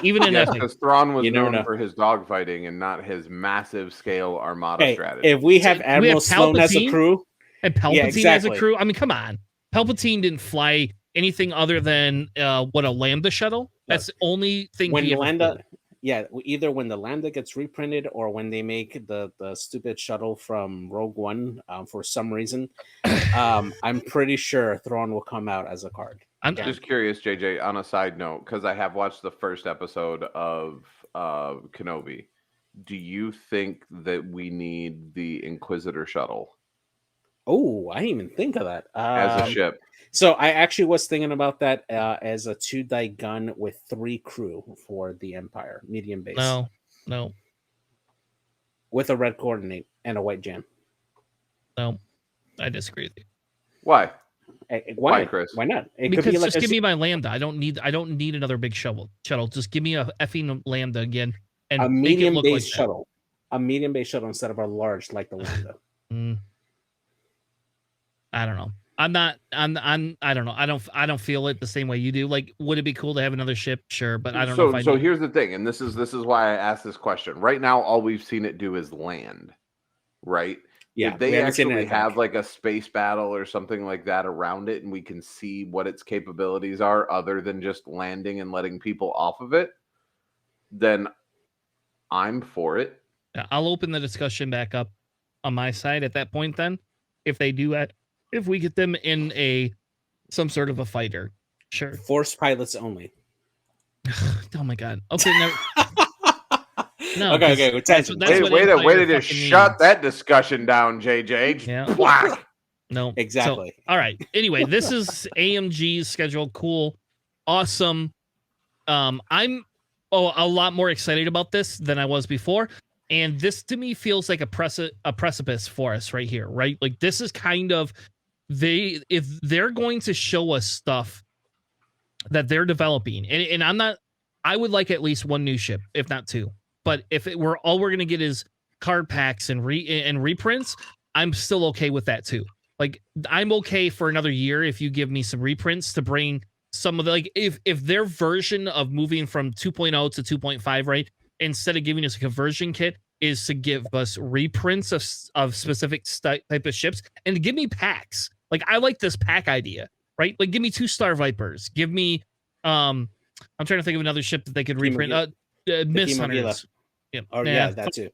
Even in Epic. Because Thrawn was known for his dogfighting and not his massive scale Armada strategy. If we have Admiral Sloane as a crew, and Palpatine as a crew, I mean, come on. Palpatine didn't fly anything other than a Lambda shuttle. That's the only thing when Lambda. Yeah, either when the Lambda gets reprinted or when they make the stupid shuttle from Rogue One for some reason, I'm pretty sure Thrawn will come out as a card. I'm just curious, JJ, on a side note, because I have watched the first episode of Kenobi. Do you think that we need the Inquisitor Shuttle? Oh, I didn't even think of that. As a ship. So I actually was thinking about that as a 2-die gun with 3 crew for the Empire, medium base. No. With a red coordinate and a white jam. No, I disagree with you. Why? Why, Chris? Why not? Because just give me my Lambda. I don't need another big shuttle. Just give me a effing Lambda again and a make it look medium base like shuttle. A medium base shuttle instead of a large like the Lambda. I don't know. I don't know. I don't feel it the same way you do. Like, would it be cool to have another ship? Sure, but I don't know if I So here's the thing, and this is why I asked this question. Right now, all we've seen it do is land, right? Yeah, if they actually have like a space battle or something like that around it, and we can see what its capabilities are other than just landing and letting people off of it, then I'm for it. I'll open the discussion back up on my side at that point then. If they do that, if we get them in some sort of a fighter. Sure. Force pilots only. Oh my god. Okay, no. No, okay. That's way to shut that discussion down, JJ. Yeah. No, exactly. So, all right. Anyway, this is AMG's schedule. Cool, awesome. I'm a lot more excited about this than I was before, and this to me feels like a precipice for us right here. Right, like this is kind of if they're going to show us stuff that they're developing, and I would like at least one new ship, if not two. But if we're going to get is card packs and reprints, I'm still okay with that too. Like I'm okay for another year if you give me some reprints to bring some of the, like if their version of moving from 2.0 to 2.5, right, instead of giving us a conversion kit, is to give us reprints of specific type of ships and to give me packs. Like I like this pack idea, right? Like give me 2 Star Vipers, give me I'm trying to think of another ship that they could reprint. Mist Hunters. Yeah, that too.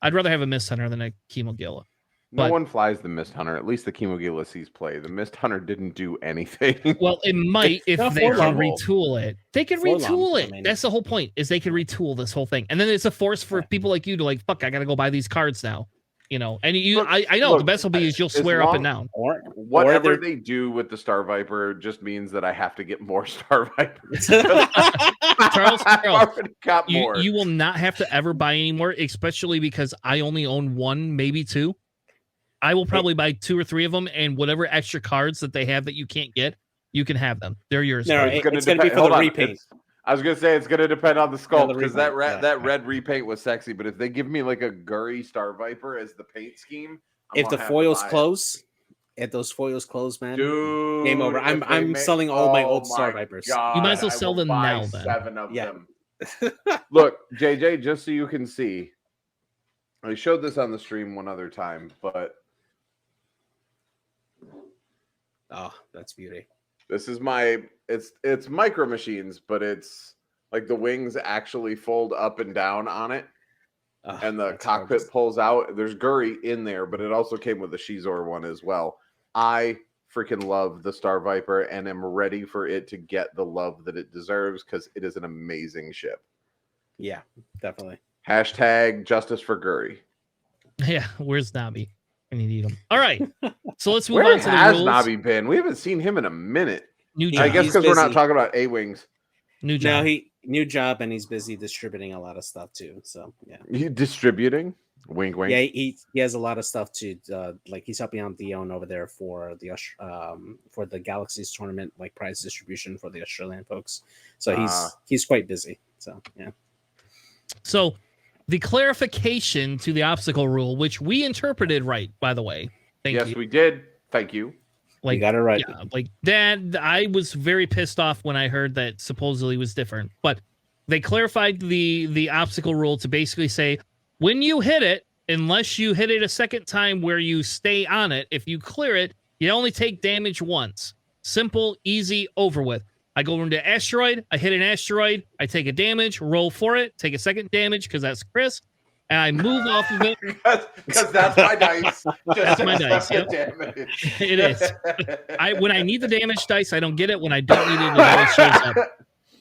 I'd rather have a Mist Hunter than a Chemogilla. No one flies the Mist Hunter. At least the Chemogilla sees play. The Mist Hunter didn't do anything. Well, it might if they can retool it. They can retool it. That's the whole point. Is they can retool this whole thing, and then it's a force for people like you to like. Fuck, I gotta go buy these cards now. You know, and I know the best will be is you'll swear up and down. Whatever they do with the Star Viper just means that I have to get more Star Vipers. Charles, you will not have to ever buy any more, especially because I only own 1, maybe 2. I will probably buy 2 or 3 of them, and whatever extra cards that they have that you can't get, you can have them. They're yours. No, it's going to be for the repaint. I was going to say it's going to depend on the sculpt because that red repaint was sexy. But if they give me like a Gurry Star Viper as the paint scheme, if the foils close, man, dude, game over. I'm selling all my old Star Vipers. God, you might as well sell them now. Then 7 of them. Look, JJ, just so you can see, I showed this on the stream one other time, but oh, that's beauty. This is it's Micro Machines, but it's like the wings actually fold up and down on it, and the cockpit pulls out. There's Gurry in there, but it also came with a Shizor one as well. I freaking love the Star Viper and am ready for it to get the love that it deserves because it is an amazing ship. Yeah, definitely. # Justice for Gurry. Yeah, where's Nobby? I need to eat him. All right, so let's move on to the rules. Where has Nobby been? We haven't seen him in a minute. New job. I guess because we're not talking about A-Wings. New job. No, new job, and he's busy distributing a lot of stuff too. So yeah, he distributing. Wink, wink. Yeah, he has a lot of stuff to like. He's helping out Dion over there for the Galaxies tournament, like prize distribution for the Australian folks. So he's quite busy. So yeah. So the clarification to the obstacle rule, which we interpreted right, by the way. Yes, we did. Thank you. Like, you got it right. Yeah, like that. I was very pissed off when I heard that supposedly was different, but they clarified the obstacle rule to basically say when you hit it, unless you hit it a second time where you stay on it, if you clear it, you only take damage once. Simple, easy, over with. I go into asteroid, I hit an asteroid, I take a damage, roll for it, take a second damage because that's Chris, and I move off of it. Because that's my dice. That's my dice. Yep. It is. When I need the damage dice, I don't get it. When I don't need it, it always shows up.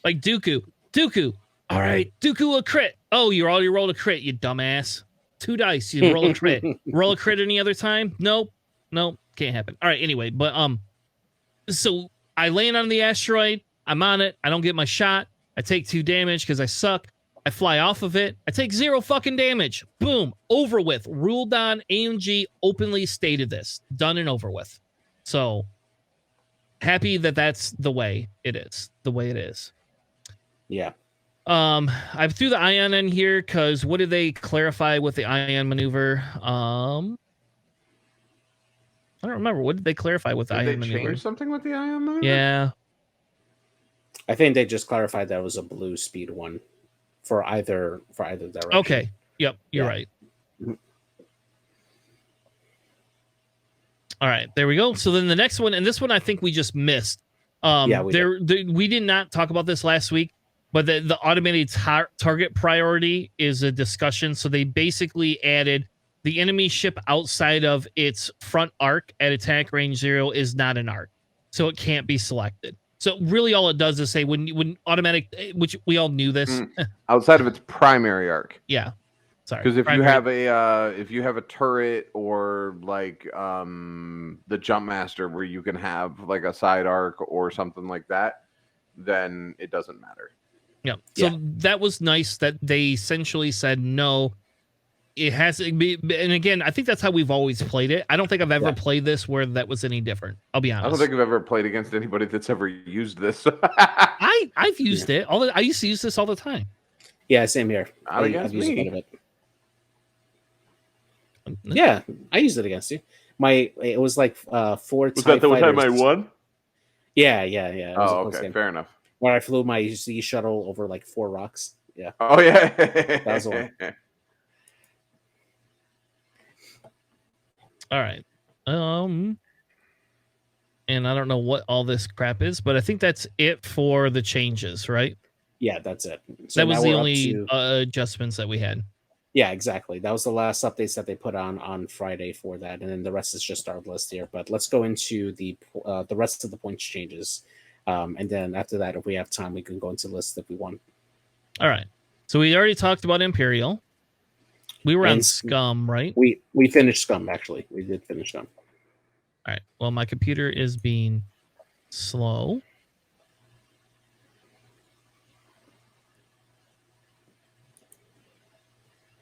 Like Dooku. All right, Dooku a crit. Oh, you already rolled a crit, you dumbass. 2 dice, you roll a crit. Roll a crit any other time? Nope, can't happen. All right, anyway, but so I land on the asteroid. I'm on it. I don't get my shot. I take 2 damage because I suck. I fly off of it. I take 0 fucking damage. Boom. Over with. Ruled on. AMG openly stated this. Done and over with. So happy that that's the way it is. The way it is. Yeah. I threw the ion in here because what did they clarify with the ion maneuver? I don't remember. What did they clarify with the Did ion they maneuver? change something with the ion maneuver? Yeah. I think they just clarified that it was a blue speed one for either direction. Okay. Yep. You're right. All right. There we go. So then the next one, and this one I think we just missed. We did not talk about this last week, but the automated target priority is a discussion. So they basically added the enemy ship outside of its front arc at attack range 0 is not an arc, so it can't be selected. So really all it does is say when automatic, which we all knew this. Outside of its primary arc. Yeah. Sorry. Because if you have a turret or like the jump master where you can have like a side arc or something like that, then it doesn't matter. Yeah. So that was nice that they essentially said no. It has to be, and again, I think that's how we've always played it. I don't think I've ever played this where that was any different. I'll be honest. I don't think I've ever played against anybody that's ever used this. I've used it. I used to use this all the time. Yeah, same here. I've used it quite a bit. Yeah, I used it against you. It was like 4 Was that the time I won? Yeah. Oh, okay, fair enough. Where I flew my Z shuttle over like 4 rocks. Yeah. Oh yeah. That was the one. All right. And I don't know what all this crap is, but I think that's it for the changes, right? Yeah, that's it. So that was the only adjustments that we had. Yeah, exactly. That was the last updates that they put on Friday for that, and then the rest is just our list here. But let's go into the rest of the points changes, and then after that, if we have time, we can go into the list if we want. All right. So we already talked about Imperial. We were on Scum, right? We finished Scum, actually. We did finish Scum. All right. Well, my computer is being slow.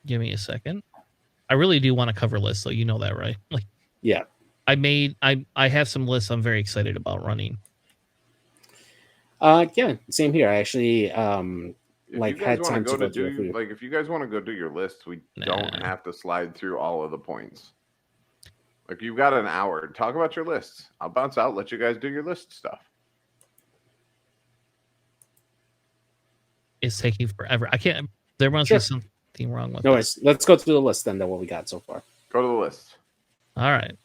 Give me a second. I really do want to cover lists, so you know that, right? Like, yeah. I have some lists I'm very excited about running. Yeah, same here. I actually had time to go do if you guys want to go do your lists, we don't have to slide through all of the points. Like, you've got an hour. Talk about your lists. I'll bounce out, let you guys do your list stuff. It's taking forever. I can't. There must be something wrong with it. Let's go through the list then, what we got so far. Go to the list. All right.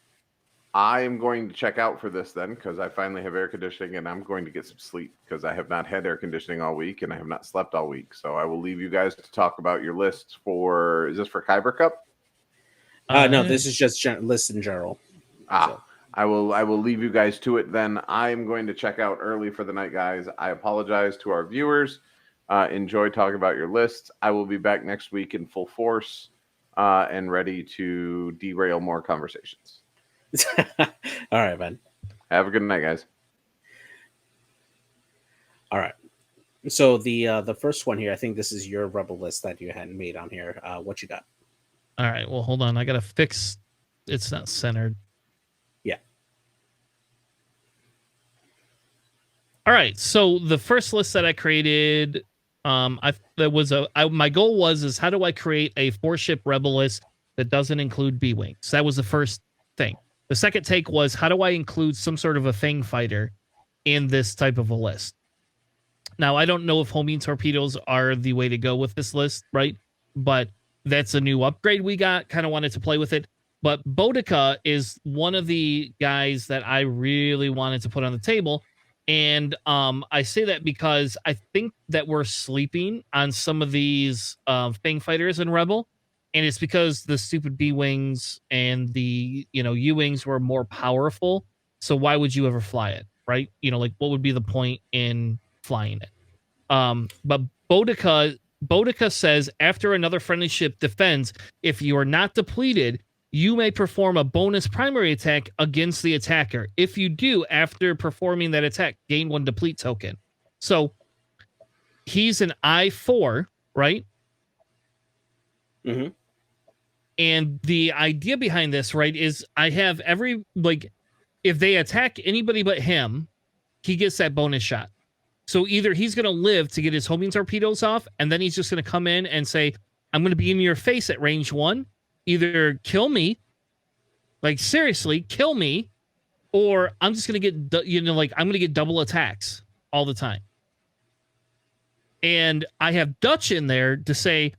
I am going to check out for this then, because I finally have air conditioning, and I'm going to get some sleep because I have not had air conditioning all week and I have not slept all week. So I will leave you guys to talk about your lists for. Is this for Kyber Cup? No, this is just lists in general. So. I will leave you guys to it then. I'm going to check out early for the night, guys. I apologize to our viewers. Enjoy talking about your lists. I will be back next week in full force and ready to derail more conversations. All right, man. Have a good night, guys. All right. So the first one here, I think this is your Rebel list that you hadn't made on here. What you got? All right. Well, hold on. I got to fix. It's not centered. Yeah. All right. So the first list that I created, my goal was how do I create a 4-ship Rebel list that doesn't include B-Wings? That was the first thing. The second take was how do I include some sort of a Fang fighter in this type of a list? Now, I don't know if homing torpedoes are the way to go with this list, right? But that's a new upgrade we got. Kind of wanted to play with it. But Boudica is one of the guys that I really wanted to put on the table. And I say that because I think that we're sleeping on some of these Fang fighters in Rebel. And it's because the stupid B-Wings and the, U-Wings were more powerful. So why would you ever fly it, right? What would be the point in flying it? But Boudica says, after another friendly ship defends, if you are not depleted, you may perform a bonus primary attack against the attacker. If you do, after performing that attack, gain 1 deplete token. So he's an I-4, right? Mm-hmm. And the idea behind this, right, is I have if they attack anybody but him, he gets that bonus shot. So either he's going to live to get his homing torpedoes off, and then he's just going to come in and say, I'm going to be in your face at range 1, either kill me, Like, seriously, kill me, or I'm just going to get, I'm going to get double attacks all the time. And I have Dutch in there to say,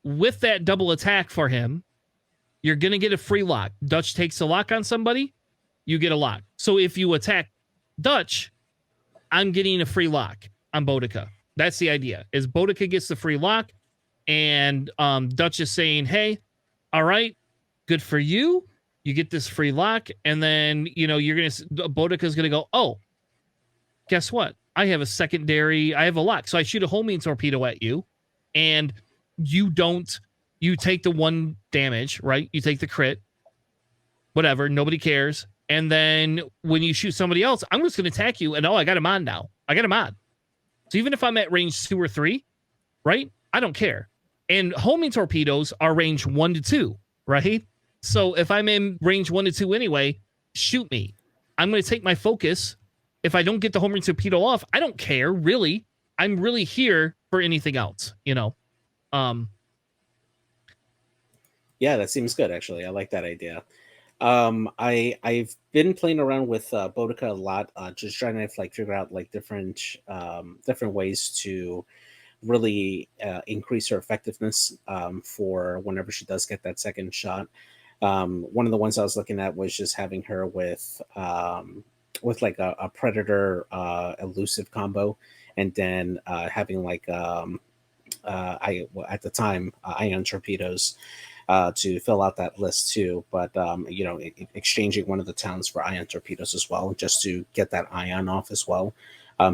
with that double attack for him, you're going to get a free lock. Dutch takes a lock on somebody, you get a lock. So if you attack Dutch, I'm getting a free lock on Boudica. That's the idea, is Boudica gets the free lock, and Dutch is saying, hey, all right, good for you. You get this free lock, and then, Boudica's going to go, oh, guess what? I have a lock. So I shoot a homing torpedo at you, and you take the 1 damage, right? You take the crit, whatever, nobody cares. And then when you shoot somebody else, I'm just going to attack you, and I got him on now. I got him on. So even if I'm at range 2 or 3, right? I don't care. And homing torpedoes are range 1 to 2, right? So if I'm in range 1 to 2 anyway, shoot me. I'm going to take my focus. If I don't get the homing torpedo off, I don't care, really. I'm really here for anything else, Yeah, that seems good, actually. I like that idea. I've been playing around with Boudica a lot, just trying to figure out different ways to really increase her effectiveness for whenever she does get that second shot. One of the ones I was looking at was just having her with a predator elusive combo, and then having at the time ion torpedoes to fill out that list too. But exchanging one of the towns for ion torpedoes as well, just to get that ion off as well.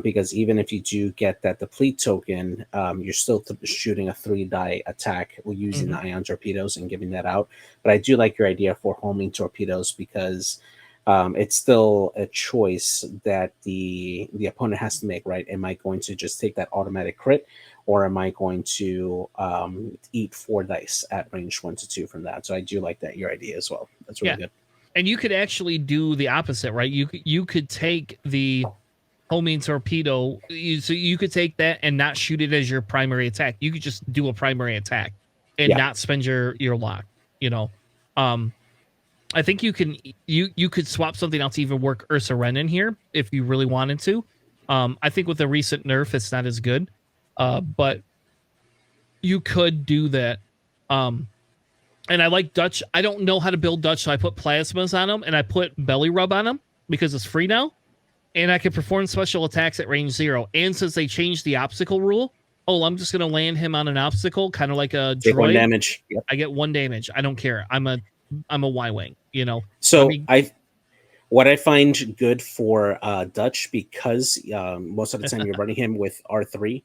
Because even if you do get that deplete token, you're still shooting a 3-die attack using the ion torpedoes and giving that out. But I do like your idea for homing torpedoes, because it's still a choice that the opponent has to make, right? Am I going to just take that automatic crit, or am I going to eat 4 dice at range 1 to 2 from that? So I do like your idea as well. That's really good. And you could actually do the opposite, right? You could take the homing torpedo, so you could take that and not shoot it as your primary attack. You could just do a primary attack and not spend your lock. I think you could swap something else to even work Ursa Wren in here if you really wanted to. I think with the recent nerf, it's not as good, but you could do that. And I like Dutch. I don't know how to build Dutch, so I put plasmas on them and I put belly rub on them because it's free now. And I can perform special attacks at range 0. And since they changed the obstacle rule, I'm just going to land him on an obstacle, kind of like a droid. 1 damage. Yep. I get 1 damage. I don't care. I'm a Y-wing, So what I find good for Dutch, because most of the time you're running him with R3,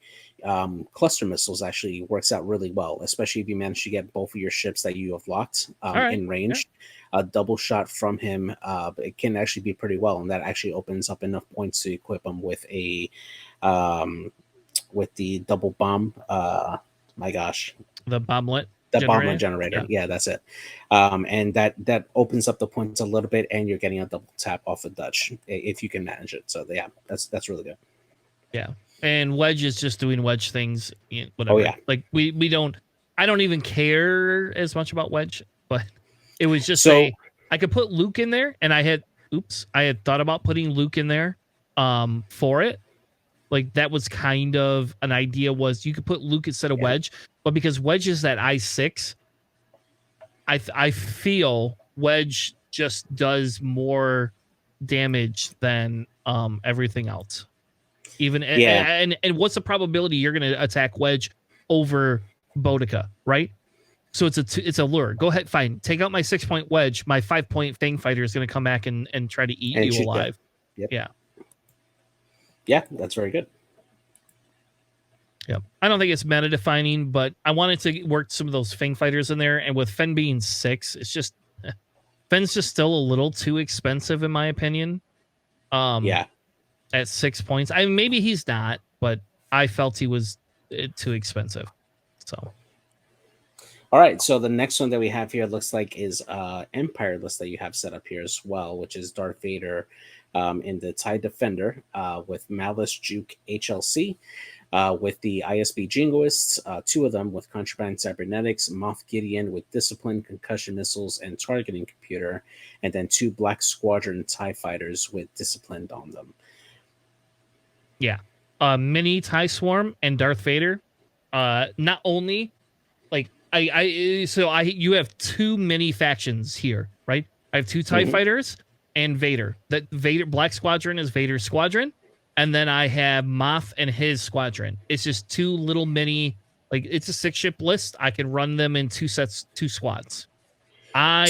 cluster missiles actually works out really well, especially if you manage to get both of your ships that you have locked in range. A double shot from him, it can actually be pretty well, and that actually opens up enough points to equip him with with the double bomb. My gosh, the bomblet. The bomblet generator. Yeah, that's it. And that opens up the points a little bit, and you're getting a double tap off of Dutch if you can manage it. So yeah, that's really good. Yeah, and Wedge is just doing Wedge things. Whatever. Oh yeah, like we don't. I don't even care as much about Wedge, but it was just I could put Luke in there, and I had thought about putting Luke in there for it. Like that was kind of an idea, was you could put Luke instead of Wedge, but because Wedge is that I6, I feel Wedge just does more damage than everything else. Even and what's the probability you're going to attack Wedge over Boudica, right? So it's a lure. Go ahead, fine. Take out my 6-point Wedge. My 5-point Fang Fighter is going to come back and try to eat you alive. Yep. Yeah. Yeah, that's very good. Yep. I don't think it's meta defining, but I wanted to work some of those Fang Fighters in there. And with Fen being 6, it's just Fen's just still a little too expensive in my opinion. At 6 points. I mean, maybe he's not, but I felt he was too expensive. So. All right, so the next one that we have here looks like is Empire list that you have set up here as well, which is Darth Vader in the TIE Defender with Malice Juke HLC. with the ISB Jingoists, 2 of them with Contraband Cybernetics, Moff Gideon with Discipline, Concussion Missiles, and Targeting Computer, and then 2 Black Squadron TIE Fighters with Disciplined on them. Yeah. Mini TIE Swarm and Darth Vader. Not only, like, you have 2 mini factions here, right? I have 2 TIE Fighters and Vader. That Vader Black Squadron is Vader's squadron. And then I have Moff and his squadron. It's just 2 little mini, like, it's a 6-ship list. I can run them in 2 sets, 2 squads. I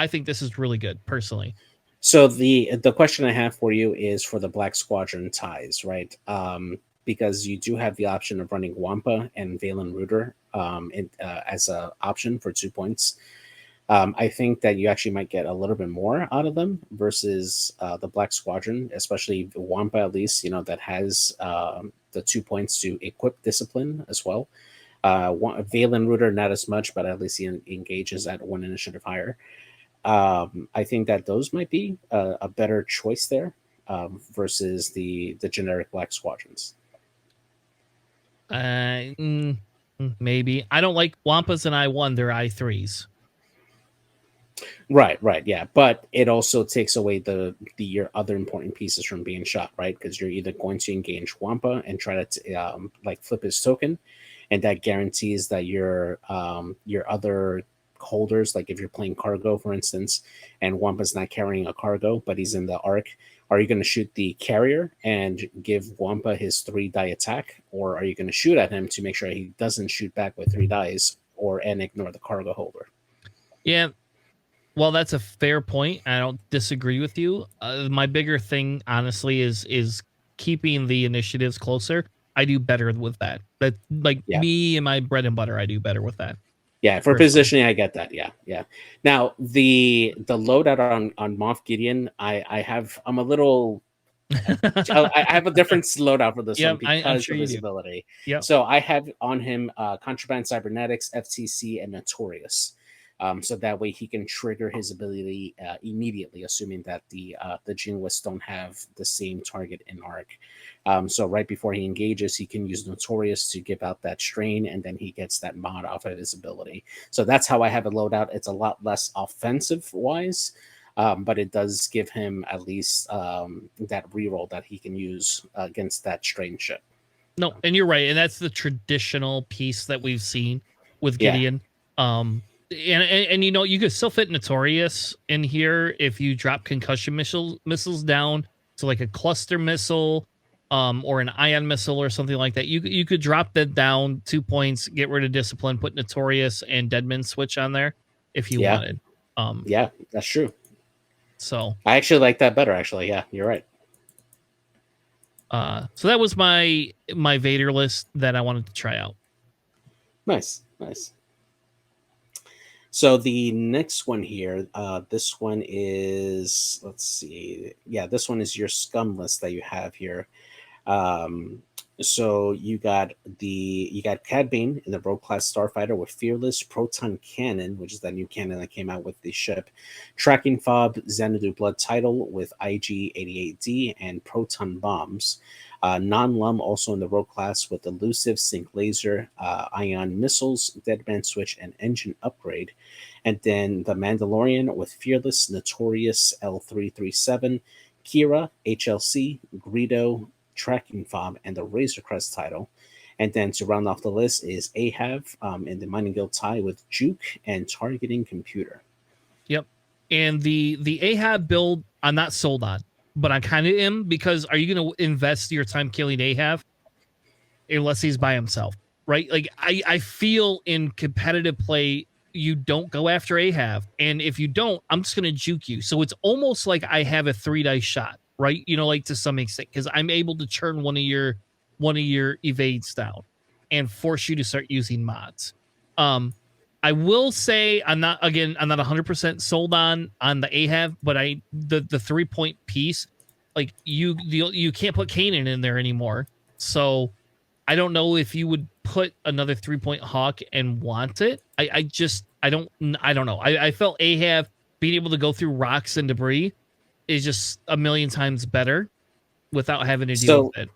think this is really good, personally. So the question I have for you is for the Black Squadron ties, right? Because you do have the option of running Wampa and Valen Ruder as an option for 2 points. I think that you actually might get a little bit more out of them versus the Black Squadron, especially Wampa, at least, that has the 2 points to equip Discipline as well. Valen Ruder, not as much, but at least he engages at 1 initiative higher. I think that those might be a better choice there versus the generic Black Squadrons. Maybe. I don't like Wampas and I1, they're I3s. Right, yeah, but it also takes away your other important pieces from being shot, right? Because you're either going to engage Wampa and try to flip his token, and that guarantees that your other holders, like if you're playing cargo, for instance, and Wampa's not carrying a cargo, but he's in the arc, are you going to shoot the carrier and give Wampa his 3 die attack, or are you going to shoot at him to make sure he doesn't shoot back with 3 dice and ignore the cargo holder? Yeah. Well, that's a fair point. I don't disagree with you. My bigger thing, honestly, is keeping the initiatives closer. I do better with that. Me and my bread and butter, I do better with that. Yeah, for positioning, I get that. Yeah. Now the loadout on Moff Gideon, I'm a little. I have a different loadout for this one because of his ability. Yeah. So I have on him Contraband Cybernetics, FTC, and Notorious. So that way he can trigger his ability immediately, assuming that the Jingoists don't have the same target in arc. So right before he engages, he can use Notorious to give out that strain, and then he gets that mod off of his ability. So that's how I have it load out. It's a lot less offensive wise, but it does give him at least that reroll that he can use against that strain ship. No, and you're right, and that's the traditional piece that we've seen with Gideon. Yeah. And you could still fit Notorious in here if you drop concussion missiles down to like a cluster missile or an ion missile or something like that. You could drop that down 2 points, get rid of Discipline, put Notorious and Deadman switch on there if you wanted. Yeah, that's true. So I actually like that better, actually. Yeah, you're right. So that was my Vader list that I wanted to try out. Nice. So the next one here, this one is, let's see. Yeah, this one is your scum list that you have here. So you got Cad Bane in the Rogue class starfighter with Fearless, Proton Cannon, which is that new cannon that came out with the ship, Tracking Fob, Xanadu Blood Title with IG-88D, and Proton Bombs. Non-Lum also in the Rogue class with Elusive, Sync Laser, Ion Missiles, Deadman Switch, and Engine Upgrade. And then the Mandalorian with Fearless, Notorious, L337, Kira, HLC, Greedo, Tracking Fob, and the Razor Crest title. And then to round off the list is Ahab in the Mining Guild tie with Juke and Targeting Computer. Yep. And the Ahab build, I'm not sold on, but I kind of am, because are you going to invest your time killing Ahab unless he's by himself, right? Like I feel in competitive play, you don't go after Ahab, and if you don't, I'm just going to juke you. So it's almost like I have a 3 dice shot, right? Like to some extent, because I'm able to churn one of your evades down and force you to start using mods. I will say I'm not 100% sold on the Ahab, but the 3-point piece, like you can't put Kanan in there anymore. So I don't know if you would put another 3-point Hawk and want it. I don't know. I felt Ahab being able to go through rocks and debris is just a million times better without having to deal with it.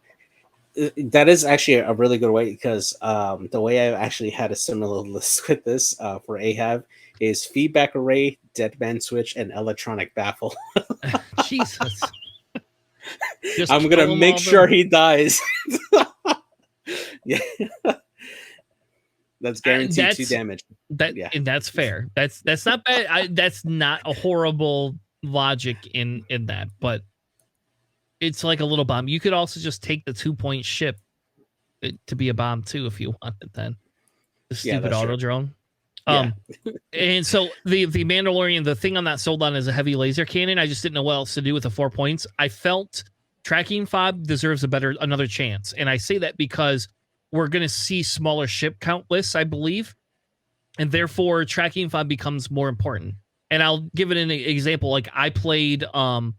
That is actually a really good way, because the way I actually had a similar list with this for Ahab is feedback array, deadman switch, and electronic baffle. Jesus. Just I'm gonna make sure he dies. Yeah, that's guaranteed 2 damage. And that's fair. That's not bad. That's not a horrible logic in that, but it's like a little bomb. You could also just take the 2-point ship to be a bomb too if you wanted. Then the stupid auto drone. And so the Mandalorian, the thing on that sold on is a heavy laser cannon. I just didn't know what else to do with the 4 points. I felt tracking fob deserves another chance, and I say that because we're going to see smaller ship count lists, I believe, and therefore tracking fob becomes more important. And I'll give it an example. Like I played on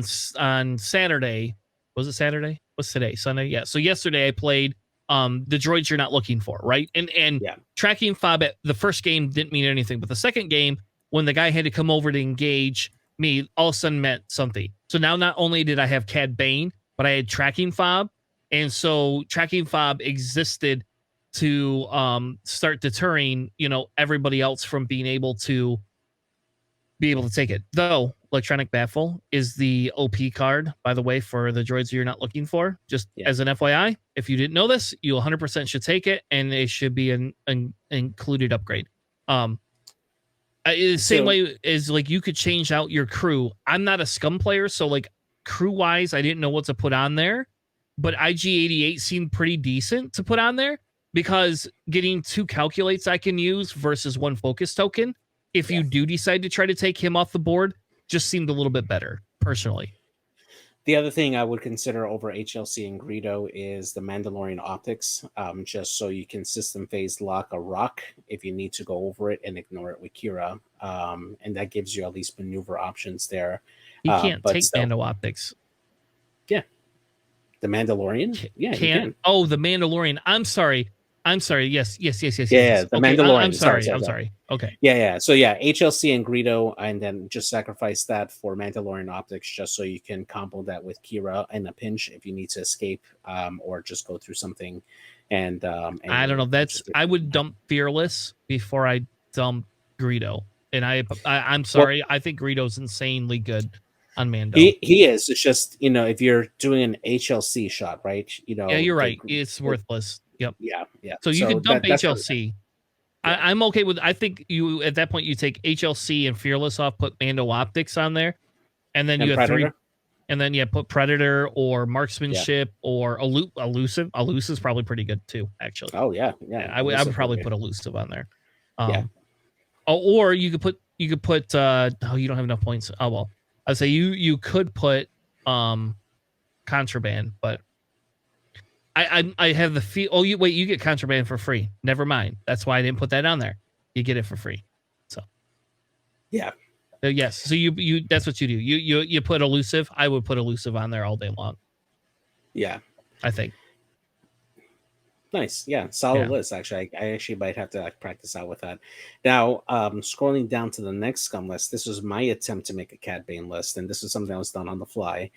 Saturday. Was it Saturday? What's today? Sunday? Yeah. So yesterday I played the droids you're not looking for, right? And tracking fob at the first game didn't mean anything, but the second game, when the guy had to come over to engage me, all of a sudden meant something. So now not only did I have Cad Bane, but I had tracking fob, and so tracking fob existed to start deterring, everybody else from being able to take it. Though electronic baffle is the OP card, by the way, for the droids you're not looking for. Just as an FYI, if you didn't know this, you 100% should take it, and it should be an included upgrade. Same way as like you could change out your crew. I'm not a scum player, so like crew wise, I didn't know what to put on there, but IG-88 seemed pretty decent to put on there because getting 2 calculates I can use versus 1 focus token, if you do decide to try to take him off the board, just seemed a little bit better, personally. The other thing I would consider over HLC and Greedo is the Mandalorian Optics, just so you can system phase lock a rock if you need to go over it and ignore it with Kira. And that gives you at least maneuver options there. He can't take Mando Optics. Yeah. The Mandalorian? Yeah, he can. Oh, the Mandalorian. I'm sorry. Yes. Yeah, the Mandalorian. I'm sorry. Okay. Yeah. So HLC and Greedo, and then just sacrifice that for Mandalorian Optics, just so you can combo that with Kira in a pinch if you need to escape, or just go through something. And I don't know. I would dump Fearless before I dump Greedo. And I'm sorry. I think Greedo's insanely good on Mando. He is. It's just, if you're doing an HLC shot, right? Yeah, you're right. It's worthless. Yep. Yeah. So you can dump HLC. I'm okay with. I think you at that point you take HLC and Fearless off, put Mando Optics on there, and then you have Predator. 3. And then put Predator or Marksmanship or Elusive. Elusive is probably pretty good too, actually. Oh yeah. I would probably put Elusive on there. Or you could put. You don't have enough points. Oh well. I'd say you could put Contraband, but. I have the feel. Oh, you get Contraband for free. Never mind. That's why I didn't put that on there. You get it for free. So, yeah. Yes. So you that's what you do. You put Elusive. I would put Elusive on there all day long. Yeah. I think. Nice. Yeah. Solid list. Actually, I actually might have to practice out with that. Now, scrolling down to the next scum list. This was my attempt to make a Cad Bane list, and this is something that was done on the fly.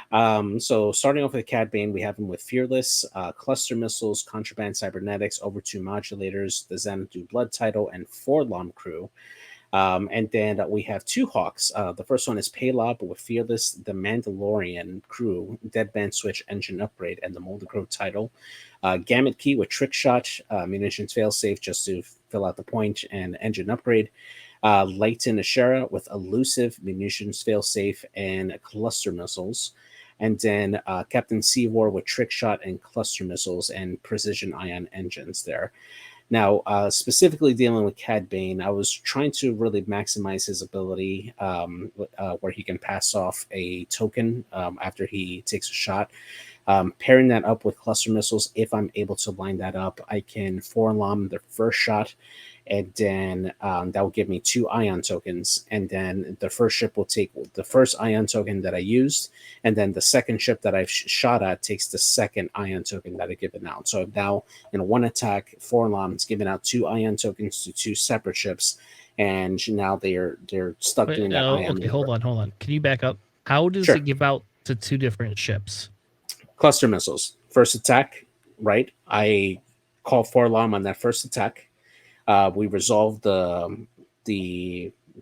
So starting off with Cad Bane, we have him with Fearless, Cluster Missiles, Contraband Cybernetics, Over 2 Modulators, the Xanadu Blood Title, and 4 Lom Crew. And then we have 2 Hawks. The first one is Paylob with Fearless, the Mandalorian Crew, Deadman Switch, Engine Upgrade, and the Molder Crow Title. Gamut Key with Trick Shot, Munitions Failsafe just to fill out the point, and Engine Upgrade. Leighton Ashera with Elusive, Munitions Failsafe, and Cluster Missiles. And then Captain Seawar with Trick Shot and Cluster Missiles and Precision Ion Engines there. Now, specifically dealing with Cad Bane, I was trying to really maximize his ability where he can pass off a token after he takes a shot. Pairing that up with Cluster Missiles, if I'm able to line that up, I can forlom the first shot, and then that will give me 2 ion tokens, and then the first ship will take the first ion token that I used, and then the second ship that I've shot at takes the second ion token that I've given out. So now in one attack, forlom is giving out 2 ion tokens to 2 separate ships, and now they're stuck doing that ion. Okay, hold on. Can you back up? How does it give out to 2 different ships? Cluster missiles. First attack, right? I call for alarm on that first attack. We resolve the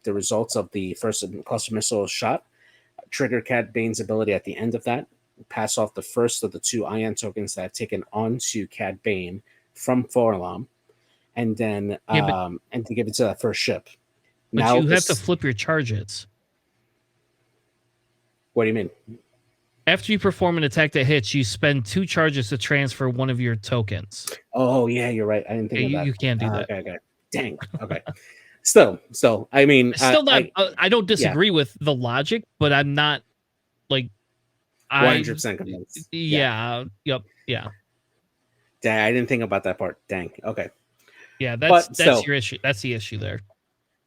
results of the first cluster missile shot. Trigger Cad Bane's ability at the end of that. Pass off the first of the 2 ion tokens that I've taken onto Cad Bane from Forlam, and then and to give it to that first ship. But now you have to flip your charges. What do you mean? After you perform an attack that hits, you spend 2 charges to transfer one of your tokens. Oh yeah, you're right. I didn't think of that. You can't do that. Okay. Dang. Okay. Still, I mean, I don't disagree with the logic, but I'm not like 100% convinced. Yeah. Yep. Yeah. Dang, I didn't think about that part. Dang. Okay. Yeah, that's your issue. That's the issue there.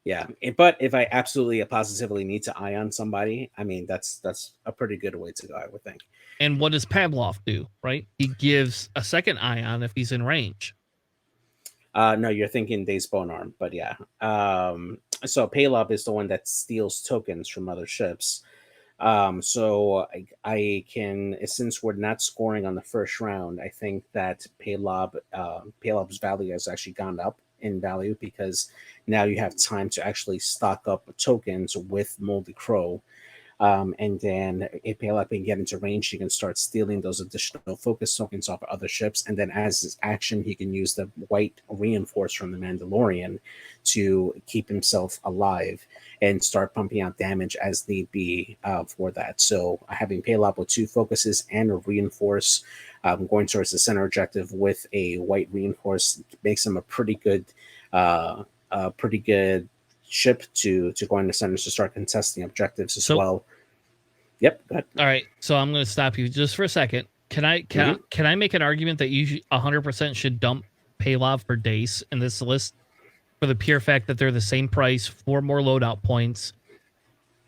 Yeah, but if I absolutely positively need to ion somebody, I mean that's a pretty good way to go, I would think. And what does Pavlov do? Right, he gives a second ion if he's in range. No, you're thinking Days Bone Arm, but yeah. So Pavlov is the one that steals tokens from other ships. So I can, since we're not scoring on the first round, I think that Pavlov's value has actually gone up in value because now you have time to actually stock up tokens with Moldy Crow. And then if Pavlov can get into range, he can start stealing those additional focus tokens off other ships. And then as his action, he can use the white reinforce from the Mandalorian to keep himself alive and start pumping out damage as need be for that. So having Pavlov with 2 focuses and a reinforce going towards the center objective with a white reinforce makes him a pretty good ship to go into centers to start contesting objectives as well. Yep. Go ahead. All right. So I'm going to stop you just for a second. Can I make an argument that you 100% should dump Pavlov for Dace in this list for the pure fact that they're the same price, 4 more loadout points?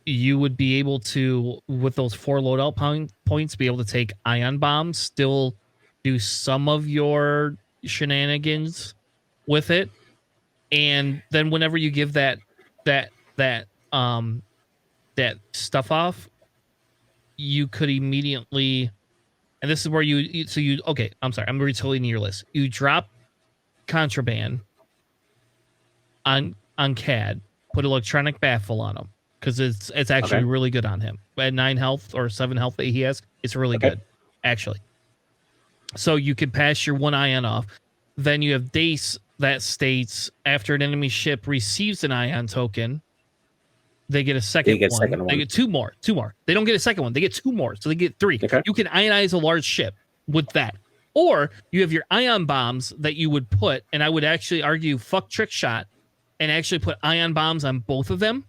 You would be able to, with those 4 loadout points, be able to take ion bombs, still do some of your shenanigans with it, and then whenever you give that stuff off, you could immediately, and this is where okay, I'm sorry, I'm retelling your list. You drop contraband on CAD, put electronic baffle on him because it's actually really good on him. At 9 health or 7 health that he has, it's really good actually. So you could pass your 1 ion off. Then you have Dace that states after an enemy ship receives an ion token, they get a second one. They get 2 more. They don't get a second one. They get 2 more. So they get 3. Okay. You can ionize a large ship with that. Or you have your ion bombs that you would put, and I would actually argue fuck trick shot and actually put ion bombs on both of them.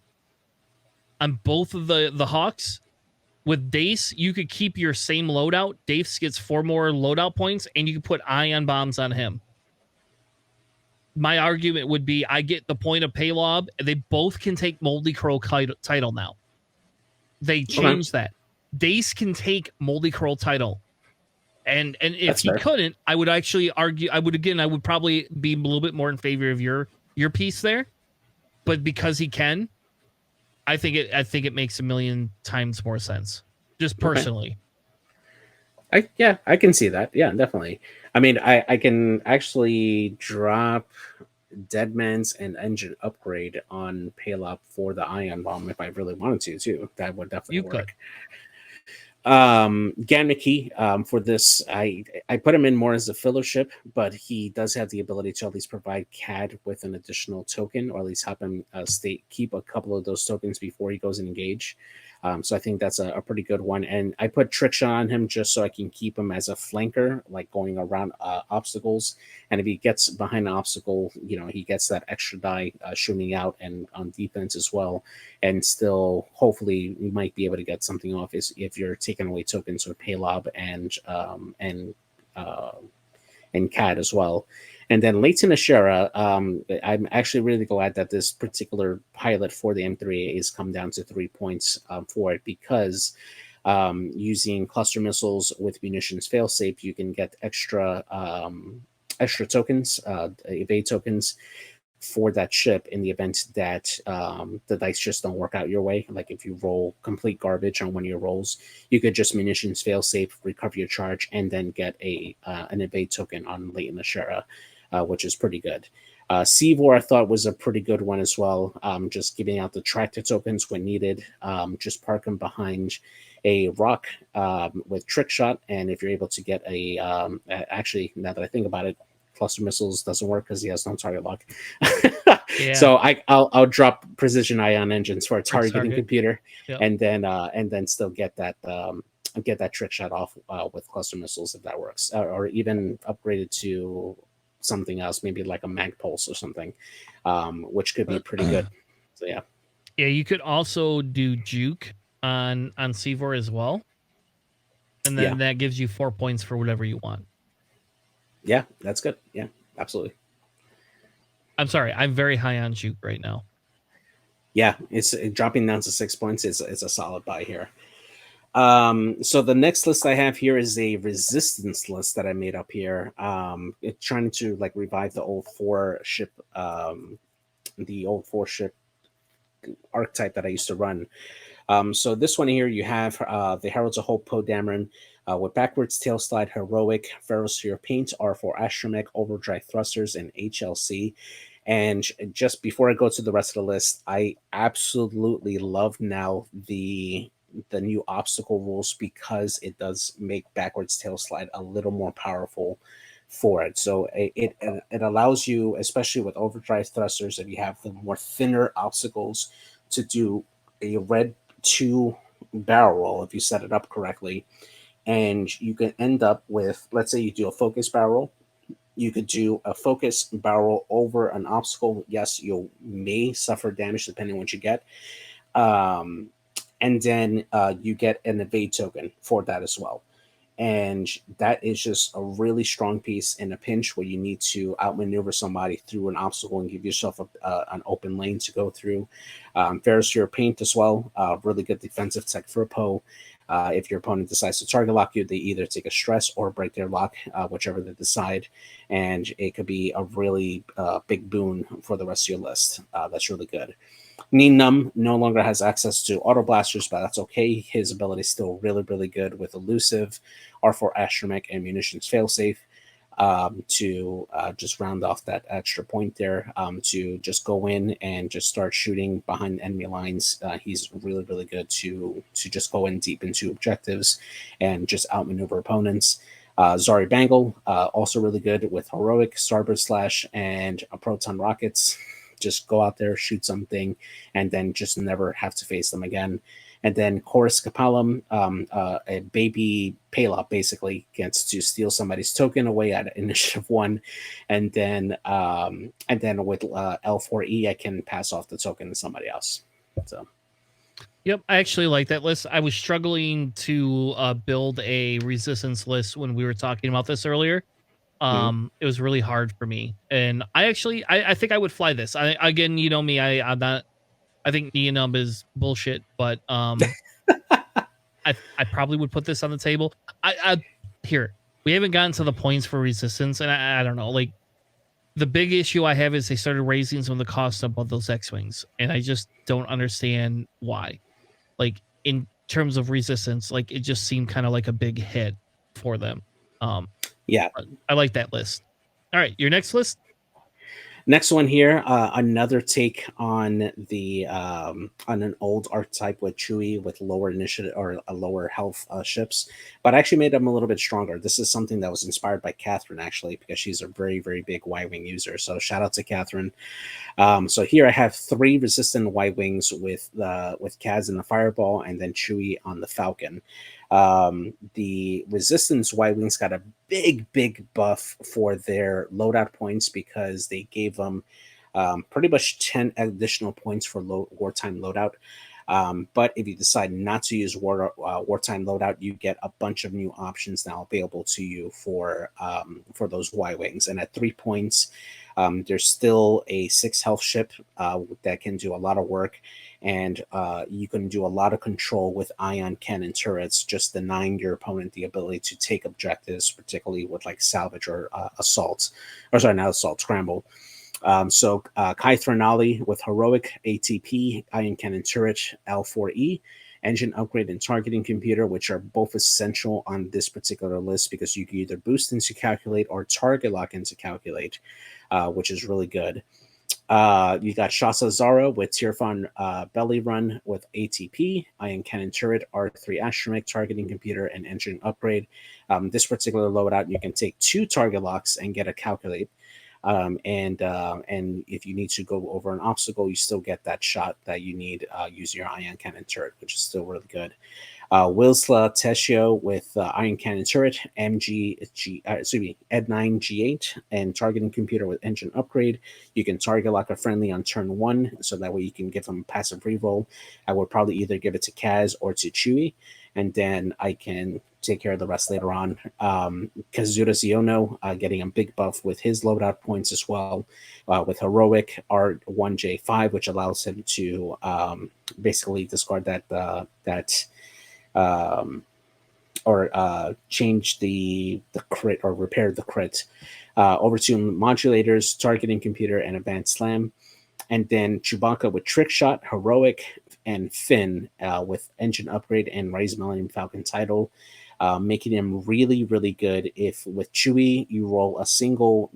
On both of the Hawks. With Dace, you could keep your same loadout. Dace gets 4 more loadout points, and you can put ion bombs on him. My argument would be I get the point of Pavlov. They both can take Moldy Crow title now. They changed that. Dace can take Moldy Crow title. And if he couldn't, I would actually argue, I would probably be a little bit more in favor of your piece there. But because he can, I think it makes a million times more sense. Just personally. I can see that. Yeah, definitely. I mean, I can actually drop Deadman's and engine upgrade on Pavlov for the ion bomb if I really wanted to too. That would definitely work. Gamniki, for this, I put him in more as a filler ship, but he does have the ability to at least provide CAD with an additional token, or at least help him keep a couple of those tokens before he goes and engage. So I think that's a pretty good one. And I put trick shot on him just so I can keep him as a flanker, like going around obstacles. And if he gets behind an obstacle, he gets that extra die shooting out and on defense as well. And still, hopefully, we might be able to get something off if you're taking away tokens with Pavlov and CAD as well. And then Leighton Ashera, I'm actually really glad that this particular pilot for the M3A has come down to 3 points for it, because using cluster missiles with munitions failsafe, you can get extra tokens, evade tokens, for that ship in the event that the dice just don't work out your way. Like if you roll complete garbage on one of your rolls, you could just munitions fail safe, recover your charge, and then get an evade token on Leighton Ashera, which is pretty good. Seavor I thought was a pretty good one as well. Just giving out the tractor tokens when needed. Just park them behind a rock with trick shot, and if you're able to get actually, now that I think about it, cluster missiles doesn't work because he has no target lock. Yeah. So I'll drop precision ion engines for a targeting computer, yep. and then still get that trick shot off with cluster missiles if that works, or even upgrade it to something else, maybe like a mag pulse or something, which could be pretty good. So yeah. You could also do juke on Seavor as well, and then that gives you 4 points for whatever you want. Yeah, that's good. Yeah, absolutely. I'm sorry, I'm very high on juke right now. Yeah, it's dropping down to 6 points. It's a solid buy here. So the next list I have here is a resistance list that I made up here. It's trying to like revive the old 4-ship archetype that I used to run. So this one here, you have the Heralds of Hope Poe Dameron with backwards tail slide, heroic, ferrosphere paint, R4 astromech, overdrive thrusters, and HLC. And just before I go to the rest of the list, I absolutely love now the new obstacle rules, because it does make backwards tail slide a little more powerful for it. So it allows you, especially with overdrive thrusters, if you have the more thinner obstacles, to do a red 2 barrel roll if you set it up correctly. And you can end up with, let's say you do a focus barrel, you could do a focus barrel over an obstacle. Yes, you may suffer damage depending on what you get. And then you get an evade token for that as well. And that is just a really strong piece in a pinch where you need to outmaneuver somebody through an obstacle and give yourself an open lane to go through. Ferrosphere paint as well, really good defensive tech for a Poe. If your opponent decides to target lock you, they either take a stress or break their lock, whichever they decide. And it could be a really big boon for the rest of your list. That's really good. Nien Nunb no longer has access to auto blasters, but that's okay. His ability is still really, really good with elusive, R4 astromech, and munitions failsafe to just round off that extra point there, to just go in and just start shooting behind enemy lines. He's really, really good to just go in deep into objectives and just outmaneuver opponents. Zari Bangle, also really good with heroic, starboard slash, and proton rockets. Just go out there, shoot something, and then just never have to face them again. And then Chorus Capellum, a baby Palop, basically gets to steal somebody's token away at initiative 1, and then with L4E, I can pass off the token to somebody else. So, yep, I actually like that list. I was struggling to build a resistance list when we were talking about this earlier. It was really hard for me, and I think I would fly this. Again, you know me, I'm not. I think Nien Nunb is bullshit, but I probably would put this on the table. Here, we haven't gotten to the points for resistance, and I don't know. Like, the big issue I have is they started raising some of the costs of those X-wings, and I just don't understand why. Like, in terms of resistance, like, it just seemed kind of like a big hit for them. Yeah, I like that list. All right, your next list. Next one here, another take on the on an old archetype with Chewie with lower initiative or a lower health ships, but I actually made them a little bit stronger. This is something that was inspired by Catherine, actually, because she's a very, very big Y-wing user. So shout out to Catherine. So here I have 3 resistant Y-wings with Kaz in the Fireball, and then Chewie on the Falcon. The resistance Y-wings got a big buff for their loadout points, because they gave them pretty much 10 additional points for wartime loadout. But if you decide not to use wartime loadout, you get a bunch of new options now available to you for those Y-wings. And at 3 points, there's still a 6 health ship that can do a lot of work, and you can do a lot of control with ion cannon turrets, just denying your opponent the ability to take objectives, particularly with like salvage or assault, or sorry, not assault, scramble. So Kai Threnali with heroic ATP, ion cannon turret, L4E, engine upgrade, and targeting computer, which are both essential on this particular list because you can either boost into calculate or target lock into calculate, which is really good. You got Shasa Zara with Tirfan Belly Run with ATP, Ion Cannon Turret, R3 Astromech, targeting computer, and engine upgrade. This particular loadout, you can take 2 target locks and get a calculate. And if you need to go over an obstacle, you still get that shot that you need using your Ion Cannon Turret, which is still really good. Wilsla Teshio with Iron Cannon Turret, Ed9 G8, and targeting computer with engine upgrade. You can target lock a friendly on turn 1, so that way you can give them a passive reroll. I would probably either give it to Kaz or to Chewie, and then I can take care of the rest later on. Kazuda Ziono getting a big buff with his loadout points as well, with heroic R1J5, which allows him to basically discard or change the crit or repair the crit. Over to modulators, targeting computer, and advanced slam. And then Chewbacca with trick shot, heroic, and Finn with engine upgrade and Rise Millennium Falcon title, making him really, really good. If with Chewie you roll a single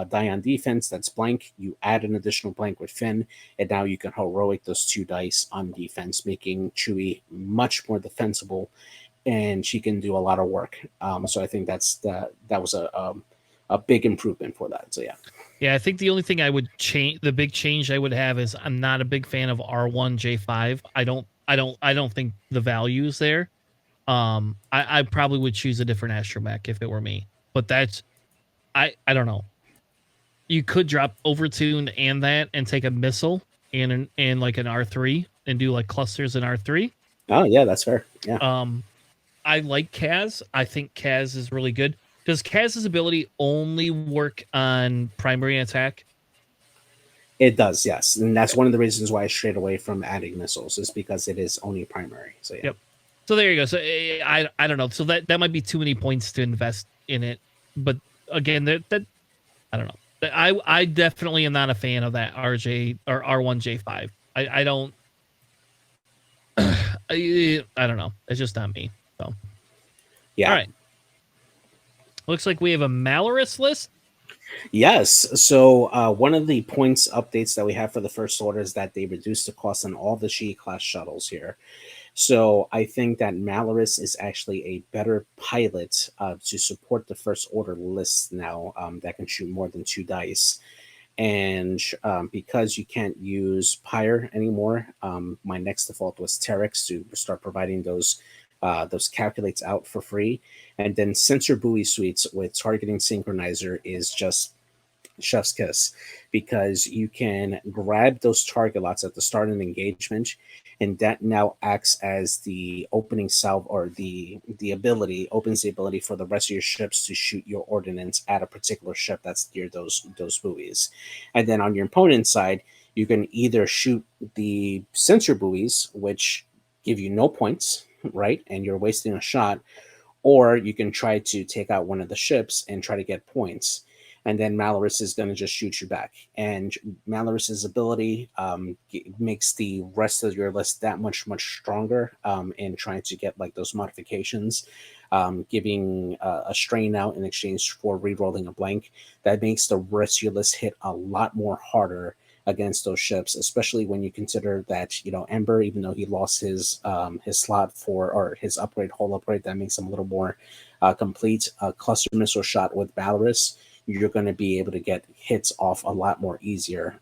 die on defense that's blank, you add an additional blank with Finn, and now you can heroic those 2 dice on defense, making Chewie much more defensible, and she can do a lot of work. So I think that was a big improvement for that. So yeah. Yeah, I think the only thing I would change, the big change I would have, is I'm not a big fan of R1J5. I don't think the value is there. I probably would choose a different astromech if it were me. But that's I don't know. You could drop Overtune and that and take a missile and like an R3 and do like clusters in R3. Oh yeah, that's fair. Yeah. I like Kaz. I think Kaz is really good. Does Kaz's ability only work on primary attack? It does, yes. And that's one of the reasons why I strayed away from adding missiles, is because it is only primary. So yeah. Yep. So there you go. So I don't know. So that might be too many points to invest in it. But again, that I don't know. I definitely am not a fan of that RJ or R1J5. I don't. I don't know. It's just not me. So yeah. All right. Looks like we have a Malorus list. Yes. So one of the points updates that we have for the First Order is that they reduced the cost on all the G-class shuttles here. So I think that Malorus is actually a better pilot to support the First Order lists now that can shoot more than 2 dice. And because you can't use Pyre anymore, my next default was Terex to start providing those calculates out for free. And then sensor buoy suites with targeting synchronizer is just chef's kiss, because you can grab those target lots at the start of an engagement, and that now acts as the opening salve, or the ability opens the ability for the rest of your ships to shoot your ordnance at a particular ship that's near those buoys. And then on your opponent's side, you can either shoot the sensor buoys, which give you no points, right, and you're wasting a shot, or you can try to take out one of the ships and try to get points, and then Malorus is going to just shoot you back. And Malorus's ability makes the rest of your list that much stronger in trying to get like those modifications, giving a strain out in exchange for re-rolling a blank. That makes the rest of your list hit a lot more harder against those ships, especially when you consider that, you know, Ember, even though he lost his slot for, or his upgrade, whole upgrade, that makes him a little more complete. A cluster missile shot with Valorous, you're going to be able to get hits off a lot more easier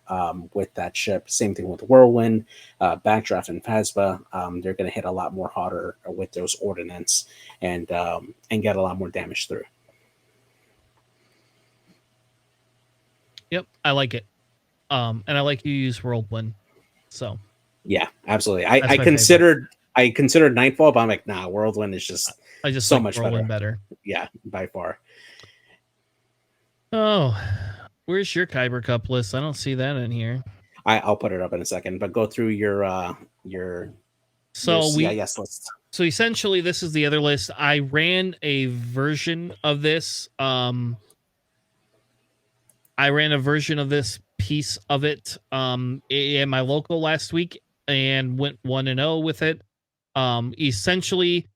with that ship. Same thing with Whirlwind, Backdraft, and Phasma. They're going to hit a lot more harder with those ordnance and get a lot more damage through. Yep, I like it. And I like you use Whirlwind. So yeah, absolutely. I considered Nightfall, but I'm like, nah, Whirlwind is just I just so like much Whirlwind better. Yeah, by far. Oh, where's your Kyber Cup list? I don't see that in here. I'll put it up in a second, but go through your CIS list. So essentially, this is the other list. I ran a version of this. I ran a version of this piece of it in my local last week and went 1-0 with it. Essentially,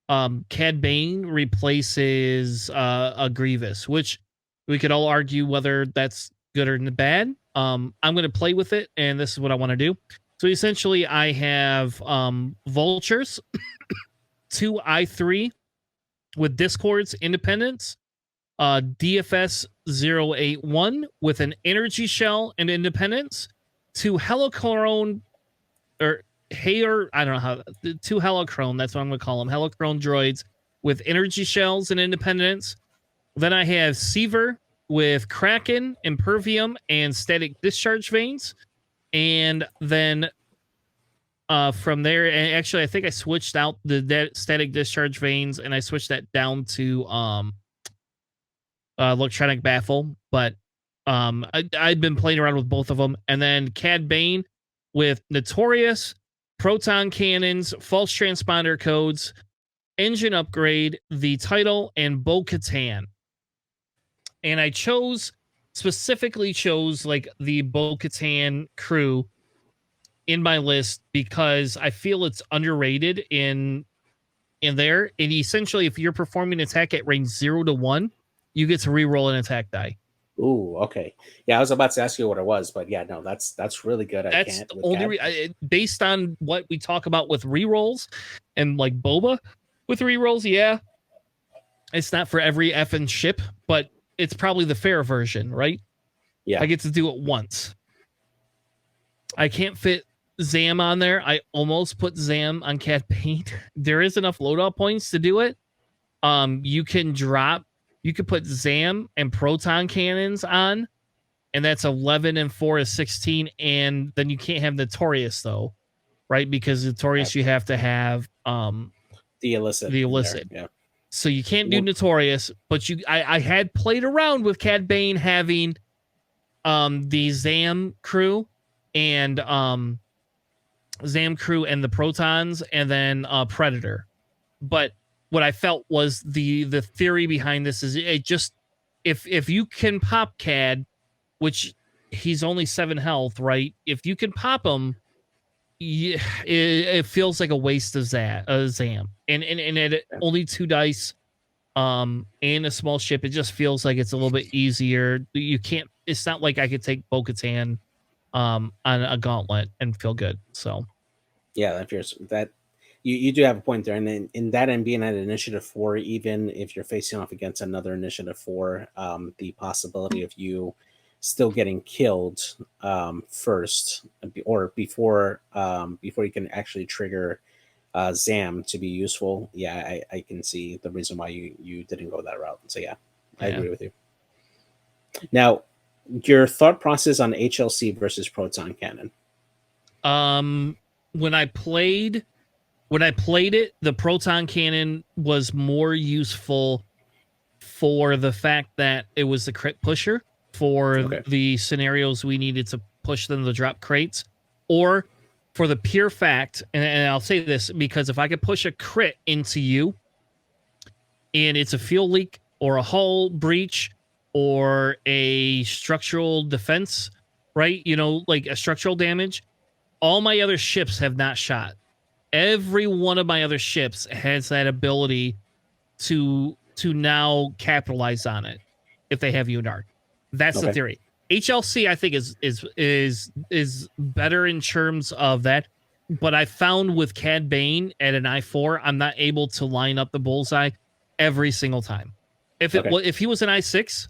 Cad Bane replaces a Grievous, which we could all argue whether that's good or bad. I'm going to play with it, and this is what I want to do. So essentially, I have Vultures, 2 I3 with Discord's Independence, DFS 081 with an Energy Shell and Independence, 2 Helichrone, or Hayer, I don't know how, 2 Helichrone, that's what I'm going to call them, Helichrone droids with Energy Shells and Independence. Then I have Seaver with Kraken, Impervium, and Static Discharge Veins. And then from there, and actually, I think I switched out the Static Discharge Veins, and I switched that down to Electronic Baffle. But I've been playing around with both of them. And then Cad Bane with Notorious, Proton Cannons, False Transponder Codes, Engine Upgrade, the Title, and Bo-Katan. And I specifically chose like the Bo-Katan crew in my list because I feel it's underrated in there. And essentially, if you're performing an attack at range 0 to 1, you get to reroll an attack die. Ooh, okay. Yeah, I was about to ask you what it was, but yeah, no, that's really good. That's the only based on what we talk about with rerolls and like Boba with rerolls. Yeah, it's not for every effing ship, but it's probably the fair version, right? Yeah, I get to do it once. I can't fit Zam on there. I almost put Zam on Cad Bane. There is enough loadout points to do it. You could put Zam and Proton Cannons on, and that's 11 and 4 is 16. And then you can't have Notorious though, right? Because Notorious, you have to have the illicit. Yeah. So you can't do Notorious, but I had played around with Cad Bane having the Zam crew and the Protons, and then Predator. But what I felt was the theory behind this is it just if you can pop Cad, which he's only 7 health, right? If you can pop him, it feels like a waste of Zam. And at only 2 dice, and a small ship, it just feels like it's a little bit easier. You can't. It's not like I could take Bo-Katan on a gauntlet and feel good. So yeah, that you do have a point there, and in that and being at initiative 4, even if you're facing off against another initiative 4, the possibility of you still getting killed first or before you can actually trigger Zam to be useful. Yeah, I can see the reason why you didn't go that route. So yeah, I agree with you. Now, your thought process on HLC versus Proton Cannon. When I played it, the Proton Cannon was more useful for the fact that it was the crit pusher for the scenarios we needed to push them to drop crates, or for the pure fact, and I'll say this because if I could push a crit into you and it's a fuel leak or a hull breach or a structural defense, right? You know, like a structural damage, all my other ships have not shot. Every one of my other ships has that ability to now capitalize on it if they have UNARC. That's the theory. HLC, I think, is better in terms of that. But I found with Cad Bane at an I4, I'm not able to line up the bullseye every single time. If he was an I6,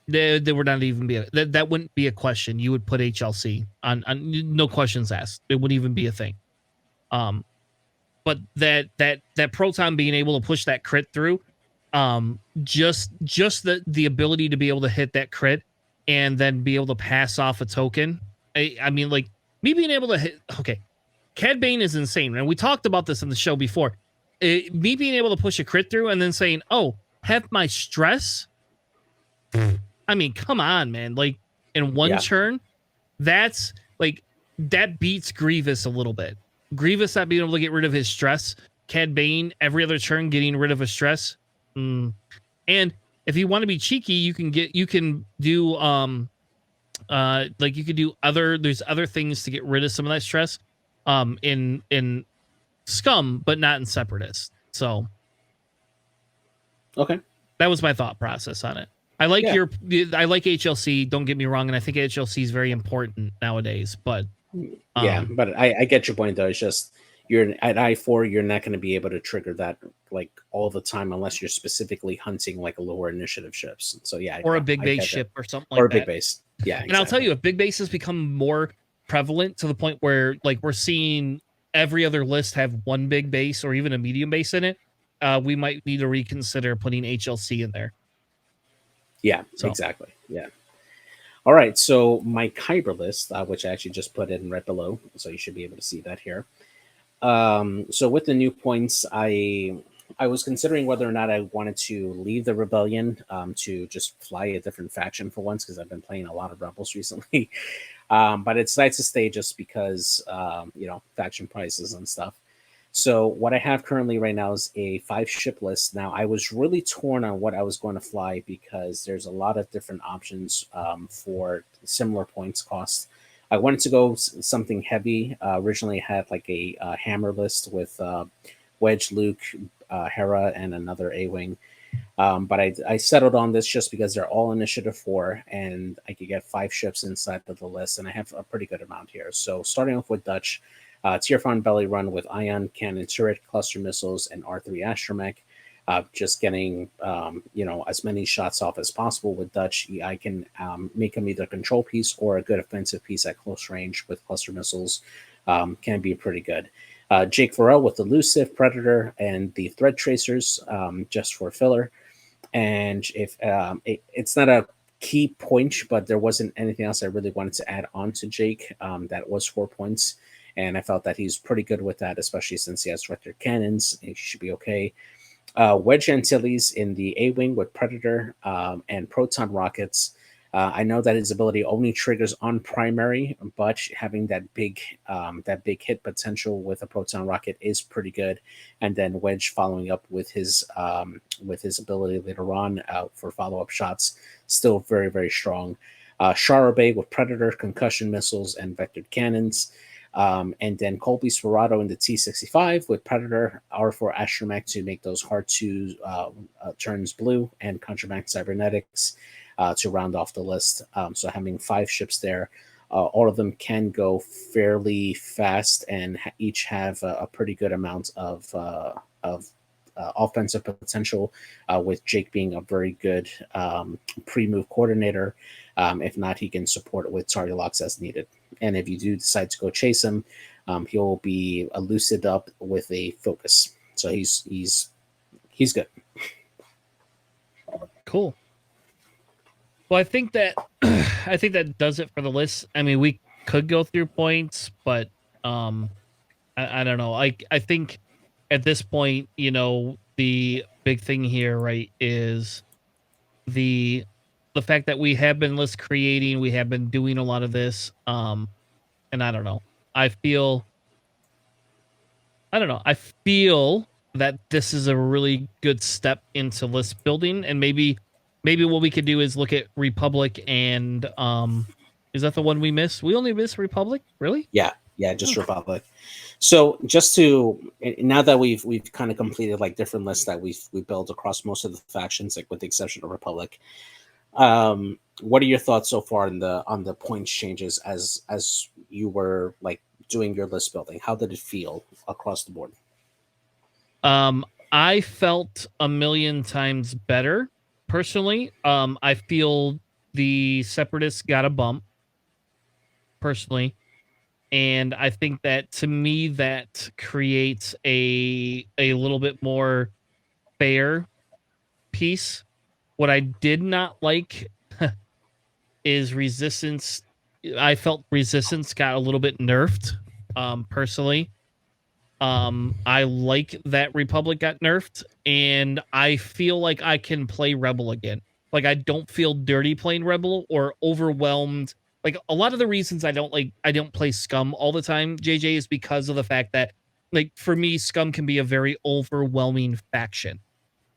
there would not even be that wouldn't be a question. You would put HLC on no questions asked. It wouldn't even be a thing. But that Proton being able to push that crit through, just the ability to be able to hit that crit and then be able to pass off a token. I mean, like me being able to hit. Okay, Cad Bane is insane, and we talked about this on the show before. Me being able to push a crit through and then saying, "Oh, have my stress." I mean, come on, man! Like in one turn, that's like that beats Grievous a little bit. Grievous not being able to get rid of his stress. Cad Bane every other turn getting rid of his stress. And if you want to be cheeky, you can do Like you could do there's other things to get rid of some of that stress in Scum, but not in Separatist. So okay, that was my thought process on it. I like I like HLC, don't get me wrong, and I think HLC is very important nowadays, but but I get your point though. It's just you're at I4, you're not going to be able to trigger that like all the time unless you're specifically hunting like lower initiative ships. So yeah, or a big base ship or something like or a that. big base. Yeah, and I'll tell you, if big base has become more prevalent to the point where like we're seeing every other list have one big base or even a medium base in it, we might need to reconsider putting HLC in there. Yeah, exactly. Yeah. All right, so my Kyber list, which I actually just put in right below, so you should be able to see that here. So with the new points, I was considering whether or not I wanted to leave the Rebellion to just fly a different faction for once, because I've been playing a lot of Rebels recently. But it's nice to stay just because, faction prices and stuff. So what I have currently right now is a 5-ship list. Now, I was really torn on what I was going to fly because there's a lot of different options for similar points cost. I wanted to go something heavy. Originally, I had like a hammer list with Wedge, Luke, Hera, and another A-wing. But I settled on this just because they're all initiative 4, and I could get 5 ships inside of the list, and I have a pretty good amount here. So starting off with Dutch, Tier 5 belly run with ion cannon turret, cluster missiles, and R3 astromech. Just getting as many shots off as possible with Dutch. I can make him either a control piece or a good offensive piece at close range with cluster missiles. Can be pretty good. Jake Farrell with Elusive, Predator, and the Thread Tracers just for filler. And if it's not a key point, but there wasn't anything else I really wanted to add on to Jake, that was 4 points. And I felt that he's pretty good with that, especially since he has vector cannons. He should be okay. Wedge Antilles in the A-Wing with Predator and Proton rockets. I know that his ability only triggers on primary, but having that big hit potential with a proton rocket is pretty good. And then Wedge following up with his ability later on for follow-up shots, still very, very strong. Shara Bay with Predator, concussion missiles, and vectored cannons. And then Colby Sperado in the T-65 with Predator, R4 Astromech to make those hard to turns blue, and Contrabank Cybernetics to round off the list. So having 5 ships there, all of them can go fairly fast and each have a pretty good amount of offensive potential, with Jake being a very good pre-move coordinator. If not, he can support it with target locks as needed. And if you do decide to go chase him, he'll be elusive up with a focus. So he's good. Cool. Well, I think that does it for the list. I mean, we could go through points, but I don't know. I think at this point, the big thing here, right, is the fact that we have been list creating, we have been doing a lot of this, and I don't know. I feel that this is a really good step into list building, and maybe what we could do is look at Republic and is that the one we missed? We only missed Republic, really? Yeah, just Republic. So just to now that we've kind of completed like different lists that we built across most of the factions, like with the exception of Republic. What are your thoughts so far on the points changes as you were like doing your list building? How did it feel across the board? I felt a million times better personally. I feel the Separatists got a bump personally, and I think that to me that creates a little bit more fair piece. What I did not like is Resistance. I felt Resistance got a little bit nerfed, personally. I like that Republic got nerfed, and I feel like I can play Rebel again. Like, I don't feel dirty playing Rebel or overwhelmed. Like, a lot of the reasons I don't play Scum all the time, JJ, is because of the fact that, like, for me, Scum can be a very overwhelming faction.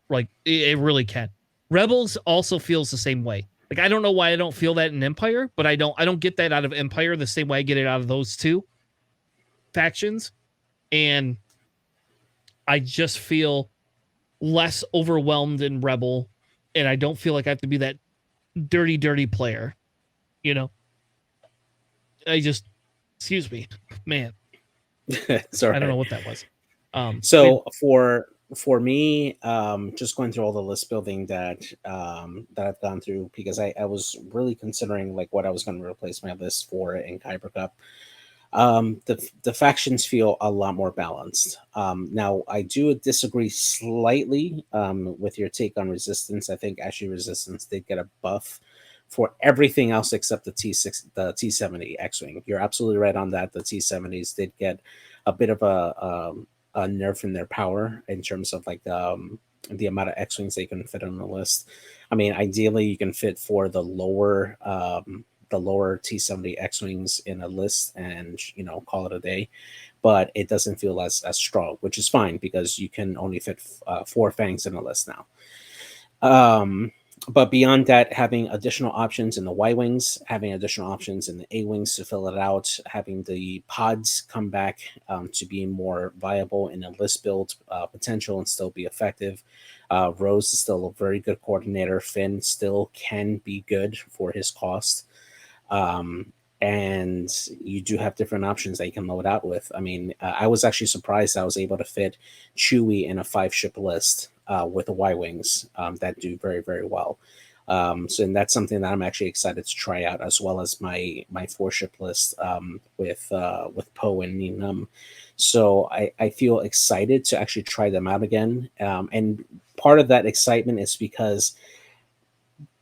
Like, it really can. Rebels also feels the same way. Like, I don't know why I don't feel that in Empire, but I don't get that out of Empire the same way I get it out of those two factions. And I just feel less overwhelmed in Rebel, and I don't feel like I have to be that dirty player. Excuse me, man. Sorry. I don't know what that was. So for me, just going through all the list building that I've gone through, because I was really considering like what I was going to replace my list for in Kyber Cup. The factions feel a lot more balanced. Now I do disagree slightly with your take on Resistance. I think actually Resistance did get a buff for everything else except the T70 X-wing. You're absolutely right on that. The T70s did get a bit of a nerf in their power in terms of like the amount of X-wings they can fit on the list. I mean, ideally you can fit for the lower T70 X-wings in a list and call it a day, but it doesn't feel as strong, which is fine because you can only fit 4 fangs in a list now. But beyond that, having additional options in the Y-wings, having additional options in the A-wings to fill it out, having the pods come back to be more viable in a list build potential and still be effective. Rose is still a very good coordinator. Finn still can be good for his cost. And you do have different options that you can load out with. I mean, I was actually surprised I was able to fit Chewie in a 5-ship list with the Y-wings that do very, very well. So and that's something that I'm actually excited to try out, as well as my 4-ship list with Poe and Nien. So I feel excited to actually try them out again. And part of that excitement is because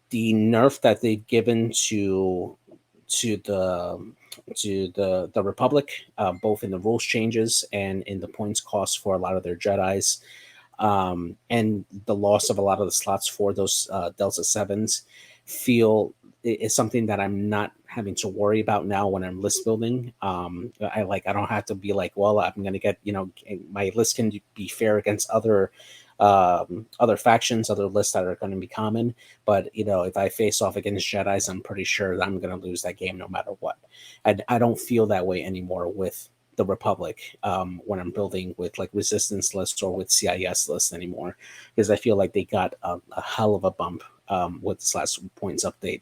the nerf that they've given to the Republic, both in the rules changes and in the points cost for a lot of their Jedis, and the loss of a lot of the slots for those Delta 7s is something that I'm not having to worry about now when I'm list building. I don't have to be like, well, I'm going to get, my list can be fair against other factions, other lists that are going to be common. But, if I face off against Jedis, I'm pretty sure that I'm going to lose that game no matter what. I don't feel that way anymore with the Republic when I'm building with like Resistance lists or with CIS lists anymore, because I feel like they got a hell of a bump with this last points update.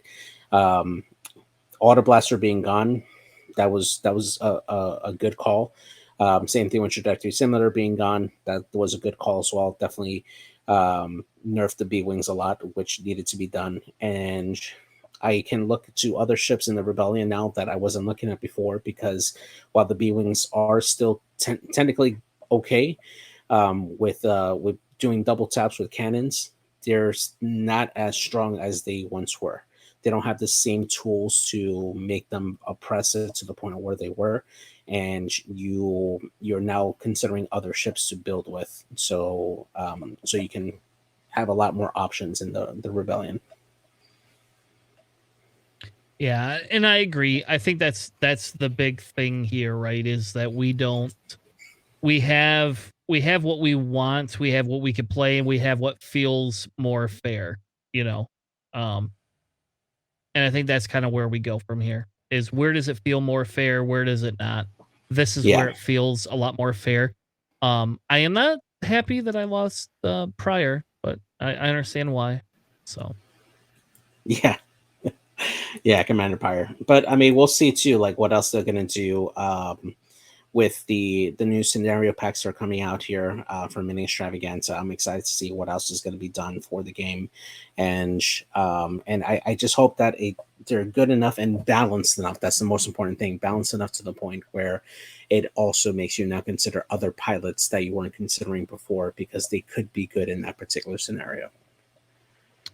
Auto Blaster being gone, that was a good call. Same thing with Trajectory Simulator being gone. That was a good call as well. Definitely nerfed the B-Wings a lot, which needed to be done. And I can look to other ships in the Rebellion now that I wasn't looking at before, because while the B-Wings are still technically okay with doing double taps with cannons, they're not as strong as they once were. They don't have the same tools to make them oppressive to the point of where they were, and you're now considering other ships to build with. So so you can have a lot more options in the Rebellion. Yeah, and I agree. I think that's the big thing here, right? Is that we have what we want, we have what we can play, and we have what feels more fair, and I think that's kind of where we go from here. Is where does it feel more fair? Where does it not? This is where it feels a lot more fair. I am not happy that I lost prior, but I understand why. So yeah. Yeah, Commander Pyre. But I mean, we'll see too, like what else they're gonna do with the new scenario packs that are coming out here for Mini Extravaganza. I'm excited to see what else is going to be done for the game, and I just hope that they're good enough and balanced enough. That's the most important thing, balanced enough to the point where it also makes you now consider other pilots that you weren't considering before, because they could be good in that particular scenario.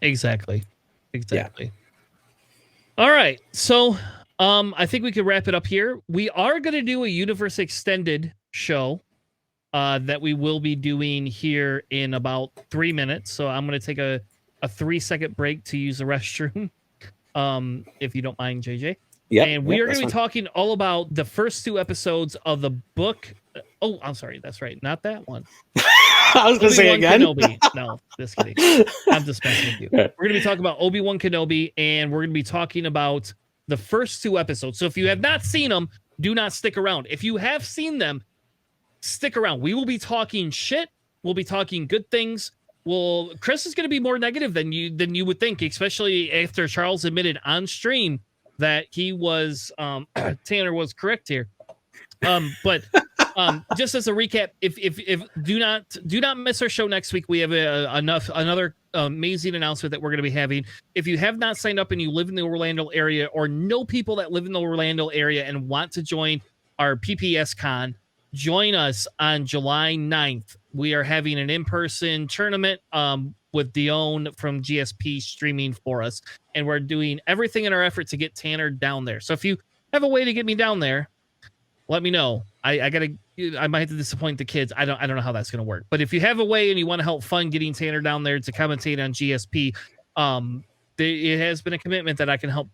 Exactly. Yeah. All right, so I think we could wrap it up here. We are going to do a Universe Extended show that we will be doing here in about 3 minutes. So I'm going to take a 3-second break to use the restroom, if you don't mind, JJ. Yeah, and we are going to be talking all about the first 2 episodes of the book. Oh, I'm sorry. That's right. Not that one. I was going to say again. Kenobi. No, just kidding. I'm just messing with you. We're going to be talking about Obi-Wan Kenobi, and we're going to be talking about the first 2 episodes. So if you have not seen them, do not stick around. If you have seen them, stick around. We will be talking shit. We'll be talking good things. Well, Chris is going to be more negative than you would think, especially after Charles admitted on stream that he was Tanner was correct here. But just as a recap, if do not miss our show next week. We have another amazing announcement that we're going to be having. If you have not signed up and you live in the Orlando area or know people that live in the Orlando area and want to join our PPS Con, join us on July 9th. We are having an in-person tournament with Dion from GSP streaming for us, and we're doing everything in our effort to get Tanner down there. So if you have a way to get me down there, let me know. I might have to disappoint the kids. I don't know how that's going to work. But if you have a way and you want to help fund getting Tanner down there to commentate on GSP, it has been a commitment that I can help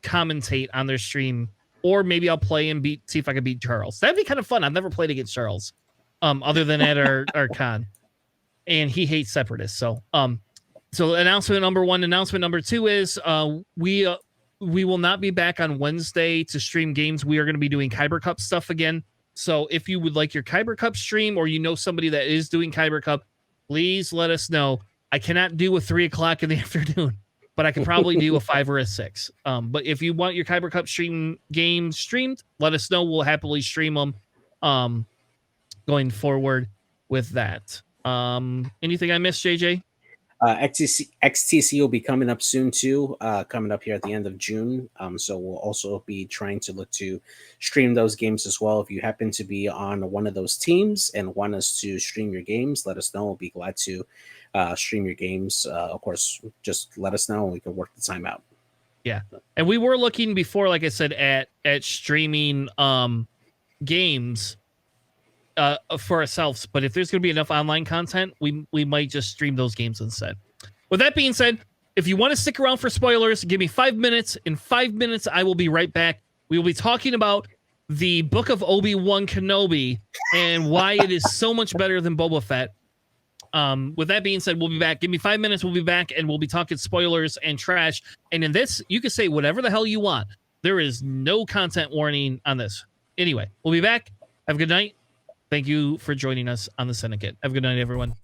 commentate on their stream, or maybe I'll play and see if I can beat Charles. That'd be kind of fun. I've never played against Charles, other than at our con, and he hates separatists. So announcement number 1. Announcement number 2 is we will not be back on Wednesday to stream games. We are going to be doing Kyber Cup stuff again. So if you would like your Kyber Cup stream, or you know somebody that is doing Kyber Cup, please let us know. I cannot do a 3 o'clock in the afternoon, but I can probably do a 5 or a 6. But if you want your Kyber Cup games streamed, let us know. We'll happily stream them going forward with that. Anything I missed, JJ? XTC will be coming up soon too, coming up here at the end of June. So we'll also be trying to look to stream those games as well. If you happen to be on one of those teams and want us to stream your games, let us know. We'll be glad to stream your games. Of course, just let us know and we can work the time out. Yeah. And we were looking before, like I said, at streaming games for ourselves, but if there's going to be enough online content, we might just stream those games instead. With that being said, if you want to stick around for spoilers, give me 5 minutes. In 5 minutes, I will be right back. We will be talking about the Book of Obi-Wan Kenobi and why it is so much better than Boba Fett. With that being said, we'll be back. Give me 5 minutes. We'll be back, and we'll be talking spoilers and trash. And in this, you can say whatever the hell you want. There is no content warning on this. Anyway, we'll be back. Have a good night. Thank you for joining us on the Syndicate. Have a good night, everyone.